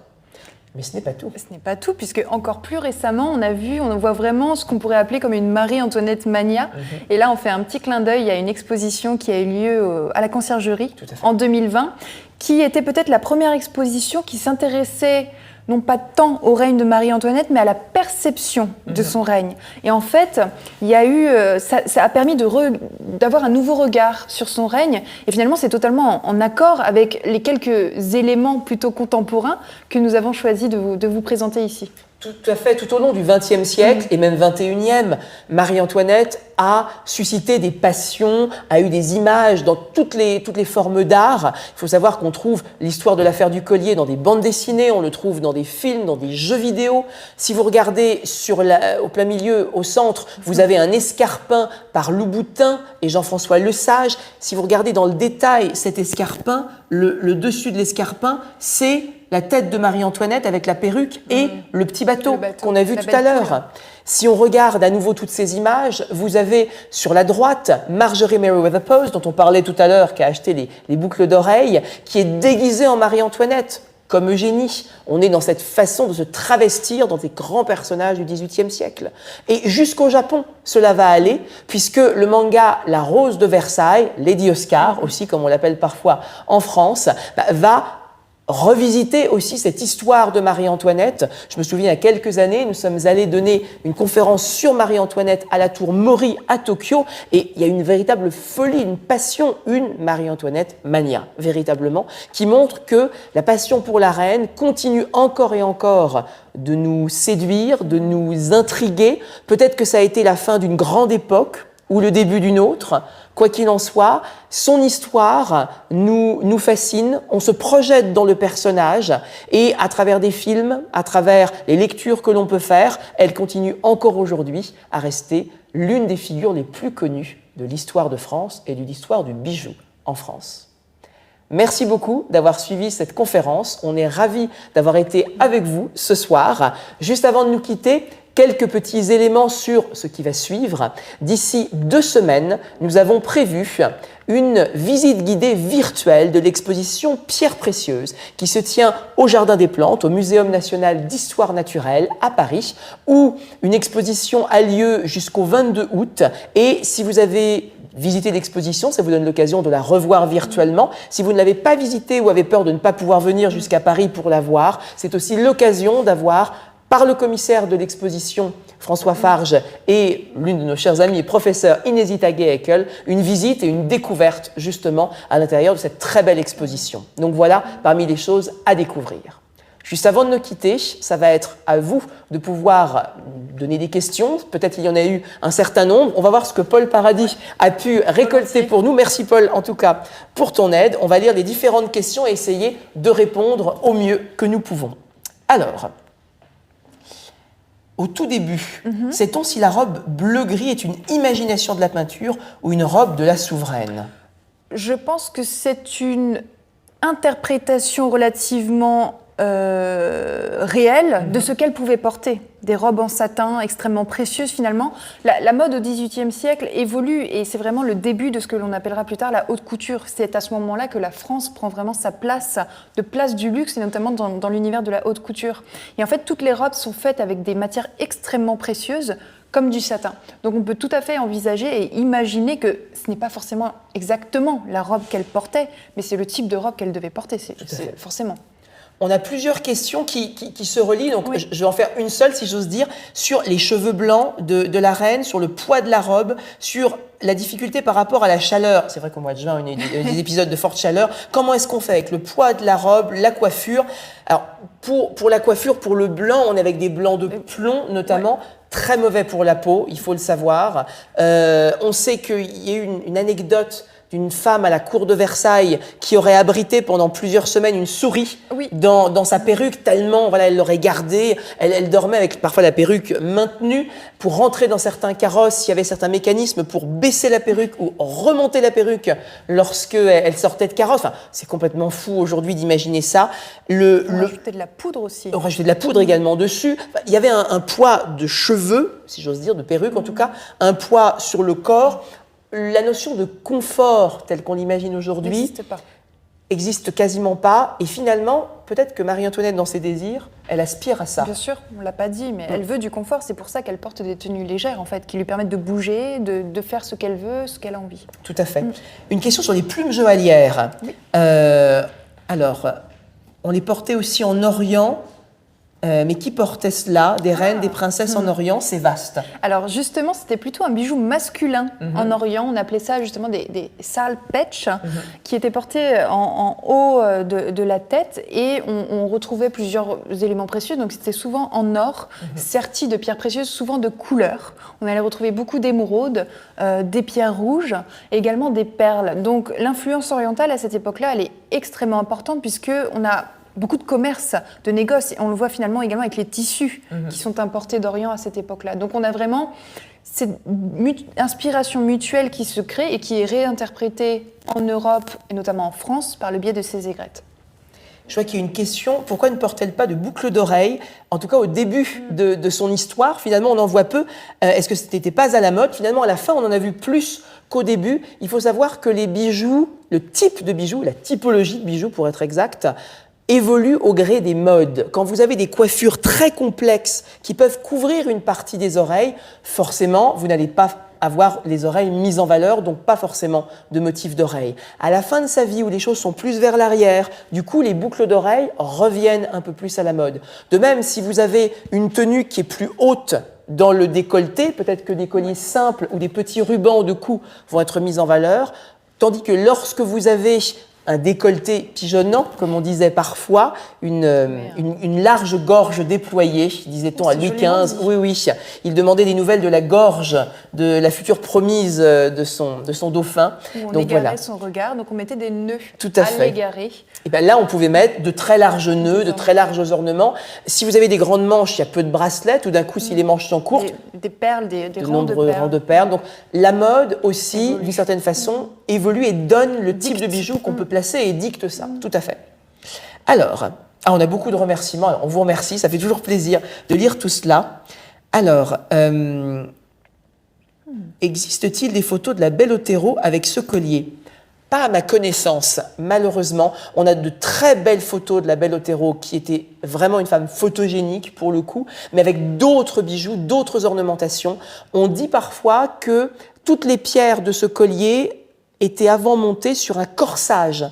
Mais ce n'est pas tout. Ce n'est pas tout, puisque encore plus récemment, on voit vraiment ce qu'on pourrait appeler comme une Marie-Antoinette mania. Et là, on fait un petit clin d'œil à une exposition qui a eu lieu à la Conciergerie en 2020, qui était peut-être la première exposition qui s'intéressait non pas tant au règne de Marie-Antoinette, mais à la perception de son règne. Et en fait, il y a eu, ça a permis d'avoir un nouveau regard sur son règne. Et finalement, c'est totalement en accord avec les quelques éléments plutôt contemporains que nous avons choisi de vous présenter ici. Tout à fait, tout au long du XXe siècle et même XXIe, Marie-Antoinette a suscité des passions, a eu des images dans toutes les formes d'art. Il faut savoir qu'on trouve l'histoire de l'affaire du collier dans des bandes dessinées, on le trouve dans des films, dans des jeux vidéo. Si vous regardez au plein milieu, au centre, vous avez un escarpin par Louboutin et Jean-François Lesage. Si vous regardez dans le détail cet escarpin, le dessus de l'escarpin, c'est la tête de Marie-Antoinette avec la perruque et le petit bateau qu'on a vu tout à l'heure. Si on regarde à nouveau toutes ces images, vous avez sur la droite Marjorie Merriweather-Post, dont on parlait tout à l'heure, qui a acheté les boucles d'oreilles, qui est déguisée en Marie-Antoinette, comme Eugénie. On est dans cette façon de se travestir dans des grands personnages du XVIIIe siècle. Et jusqu'au Japon, cela va aller, puisque le manga La Rose de Versailles, Lady Oscar, aussi comme on l'appelle parfois en France, va revisiter aussi cette histoire de Marie-Antoinette. Je me souviens, il y a quelques années, nous sommes allés donner une conférence sur Marie-Antoinette à la tour Mori à Tokyo, et il y a une véritable folie, une passion, une Marie-Antoinette mania, véritablement, qui montre que la passion pour la reine continue encore et encore de nous séduire, de nous intriguer. Peut-être que ça a été la fin d'une grande époque, ou le début d'une autre. Quoi qu'il en soit, son histoire nous fascine, on se projette dans le personnage et à travers des films, à travers les lectures que l'on peut faire, elle continue encore aujourd'hui à rester l'une des figures les plus connues de l'histoire de France et de l'histoire du bijou en France. Merci beaucoup d'avoir suivi cette conférence. On est ravis d'avoir été avec vous ce soir. Juste avant de nous quitter, quelques petits éléments sur ce qui va suivre. D'ici 2 semaines, nous avons prévu une visite guidée virtuelle de l'exposition Pierres précieuses qui se tient au Jardin des Plantes, au Muséum national d'histoire naturelle à Paris, où une exposition a lieu jusqu'au 22 août. Et si vous avez visité l'exposition, ça vous donne l'occasion de la revoir virtuellement. Si vous ne l'avez pas visitée ou avez peur de ne pas pouvoir venir jusqu'à Paris pour la voir, c'est aussi l'occasion d'avoir par le commissaire de l'exposition, François Farge, et l'une de nos chers amis, professeur Inesi Tagué-Heckel, une visite et une découverte justement à l'intérieur de cette très belle exposition. Donc voilà, parmi les choses à découvrir. Juste avant de nous quitter, ça va être à vous de pouvoir donner des questions. Peut-être il y en a eu un certain nombre. On va voir ce que Paul Paradis a pu récolter pour nous. Merci Paul, en tout cas, pour ton aide. On va lire les différentes questions et essayer de répondre au mieux que nous pouvons. Alors, au tout début, sait-on si la robe bleu-gris est une imagination de la peinture ou une robe de la souveraine? Je pense que c'est une interprétation relativement réelle de ce qu'elle pouvait porter. Des robes en satin extrêmement précieuses finalement. La mode au XVIIIe siècle évolue et c'est vraiment le début de ce que l'on appellera plus tard la haute couture. C'est à ce moment-là que la France prend vraiment sa place du luxe et notamment dans l'univers de la haute couture. Et en fait, toutes les robes sont faites avec des matières extrêmement précieuses comme du satin. Donc on peut tout à fait envisager et imaginer que ce n'est pas forcément exactement la robe qu'elle portait, mais c'est le type de robe qu'elle devait porter, c'est forcément. On a plusieurs questions qui se relient, donc je vais en faire une seule, si j'ose dire, sur les cheveux blancs de la reine, sur le poids de la robe, sur la difficulté par rapport à la chaleur. C'est vrai qu'au mois de juin, on a des épisodes de forte chaleur. Comment est-ce qu'on fait avec le poids de la robe, la coiffure? Alors, pour la coiffure, pour le blanc, on est avec des blancs de plomb, notamment. Très mauvais pour la peau, il faut le savoir. On sait qu'il y a eu une anecdote d'une femme à la cour de Versailles qui aurait abrité pendant plusieurs semaines une souris dans sa perruque, tellement elle l'aurait gardée. Elle dormait avec parfois la perruque maintenue. Pour rentrer dans certains carrosses, il y avait certains mécanismes pour baisser la perruque ou remonter la perruque lorsqu'elle sortait de carrosse. Enfin, c'est complètement fou aujourd'hui d'imaginer ça. On rajoutait de la poudre aussi. On rajoutait de la poudre également dessus. Enfin, il y avait un poids de cheveux, si j'ose dire, de perruque en tout cas, un poids sur le corps. La notion de confort, telle qu'on l'imagine aujourd'hui, existe quasiment pas. Et finalement, peut-être que Marie-Antoinette, dans ses désirs, elle aspire à ça. Bien sûr, on ne l'a pas dit, mais elle veut du confort. C'est pour ça qu'elle porte des tenues légères, en fait, qui lui permettent de bouger, de faire ce qu'elle veut, ce qu'elle a envie. Tout à fait. Une question sur les plumes joaillières. Oui. Alors, on les portait aussi en Orient. Mais qui portait cela? Des reines, des princesses en Orient, c'est vaste. Alors justement, c'était plutôt un bijou masculin en Orient. On appelait ça justement des salpetch qui étaient portés en haut de la tête et on retrouvait plusieurs éléments précieux. Donc c'était souvent en or, sertis de pierres précieuses, souvent de couleur. On allait retrouver beaucoup d'émeraudes, des pierres rouges, et également des perles. Donc l'influence orientale à cette époque-là, elle est extrêmement importante puisque on a beaucoup de commerce, de négoce. On le voit finalement également avec les tissus qui sont importés d'Orient à cette époque-là. Donc on a vraiment cette inspiration mutuelle qui se crée et qui est réinterprétée en Europe et notamment en France par le biais de ces aigrettes. Je vois qu'il y a une question, pourquoi ne porte-t-elle pas de boucles d'oreilles? En tout cas, au début de son histoire, finalement, on en voit peu. Est-ce que ce n'était pas à la mode? Finalement, à la fin, on en a vu plus qu'au début. Il faut savoir que les bijoux, le type de bijoux, la typologie de bijoux, pour être exact, évolue au gré des modes. Quand vous avez des coiffures très complexes qui peuvent couvrir une partie des oreilles, forcément, vous n'allez pas avoir les oreilles mises en valeur, donc pas forcément de motif d'oreille. À la fin de sa vie, où les choses sont plus vers l'arrière, du coup, les boucles d'oreilles reviennent un peu plus à la mode. De même, si vous avez une tenue qui est plus haute dans le décolleté, peut-être que des colliers simples ou des petits rubans de cou vont être mis en valeur, tandis que lorsque vous avez un décolleté pigeonnant, comme on disait parfois, une large gorge déployée, disait-on à Louis XV. Oui. Il demandait des nouvelles de la gorge de la future promise de son dauphin. On égarait son regard, donc on mettait des nœuds à l'égarer. Et bien là, on pouvait mettre de très larges nœuds, de très larges ornements. Si vous avez des grandes manches, il y a peu de bracelets. Tout d'un coup, si les manches sont courtes, des perles, des rangs de perles. Donc la mode aussi, d'une certaine façon, évolue et donne le type de bijoux qu'on peut placer et dicte ça. Tout à fait. Alors, on a beaucoup de remerciements. Alors, on vous remercie, ça fait toujours plaisir de lire tout cela. Alors, existe-t-il des photos de la belle Otero avec ce collier? Pas à ma connaissance, malheureusement. On a de très belles photos de la belle Otero qui était vraiment une femme photogénique pour le coup, mais avec d'autres bijoux, d'autres ornementations. On dit parfois que toutes les pierres de ce collier étaient avant montées sur un corsage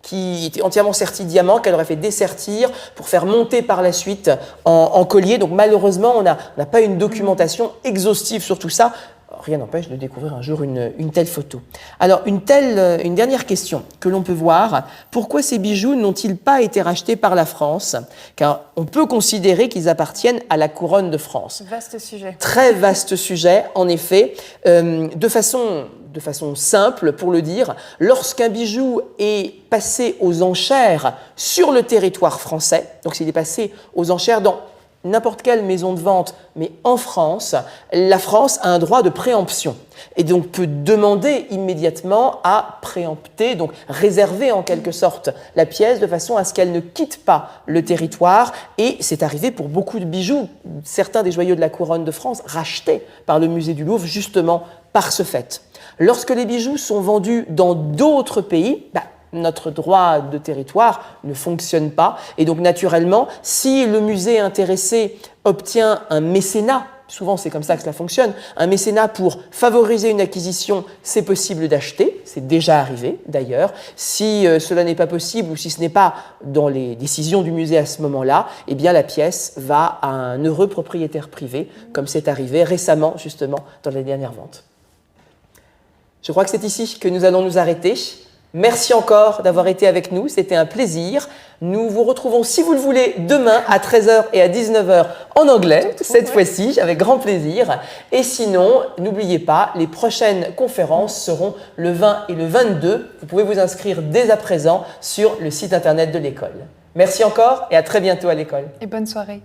qui était entièrement serti de diamants, qu'elle aurait fait dessertir pour faire monter par la suite en collier. Donc malheureusement, on n'a pas une documentation exhaustive sur tout ça. Rien n'empêche de découvrir un jour une telle photo. Alors, une dernière question que l'on peut voir. Pourquoi ces bijoux n'ont-ils pas été rachetés par la France? Car on peut considérer qu'ils appartiennent à la couronne de France. Vaste sujet. Très vaste sujet, en effet. De façon simple, pour le dire, lorsqu'un bijou est passé aux enchères sur le territoire français, donc s'il est passé aux enchères dans n'importe quelle maison de vente, mais en France, la France a un droit de préemption et donc peut demander immédiatement à préempter, donc réserver en quelque sorte la pièce de façon à ce qu'elle ne quitte pas le territoire. Et c'est arrivé pour beaucoup de bijoux, certains des joyaux de la couronne de France rachetés par le musée du Louvre justement par ce fait. Lorsque les bijoux sont vendus dans d'autres pays, notre droit de territoire ne fonctionne pas. Et donc, naturellement, si le musée intéressé obtient un mécénat souvent c'est comme ça que cela fonctionne, un mécénat pour favoriser une acquisition, c'est possible d'acheter, c'est déjà arrivé d'ailleurs. Si cela n'est pas possible ou si ce n'est pas dans les décisions du musée à ce moment-là, eh bien la pièce va à un heureux propriétaire privé, comme c'est arrivé récemment justement dans les dernières ventes. Je crois que c'est ici que nous allons nous arrêter. Merci encore d'avoir été avec nous, c'était un plaisir. Nous vous retrouvons, si vous le voulez, demain à 13h et à 19h en anglais, cette fois-ci, avec grand plaisir. Et sinon, n'oubliez pas, les prochaines conférences seront le 20 et le 22. Vous pouvez vous inscrire dès à présent sur le site internet de l'école. Merci encore et à très bientôt à l'école. Et bonne soirée.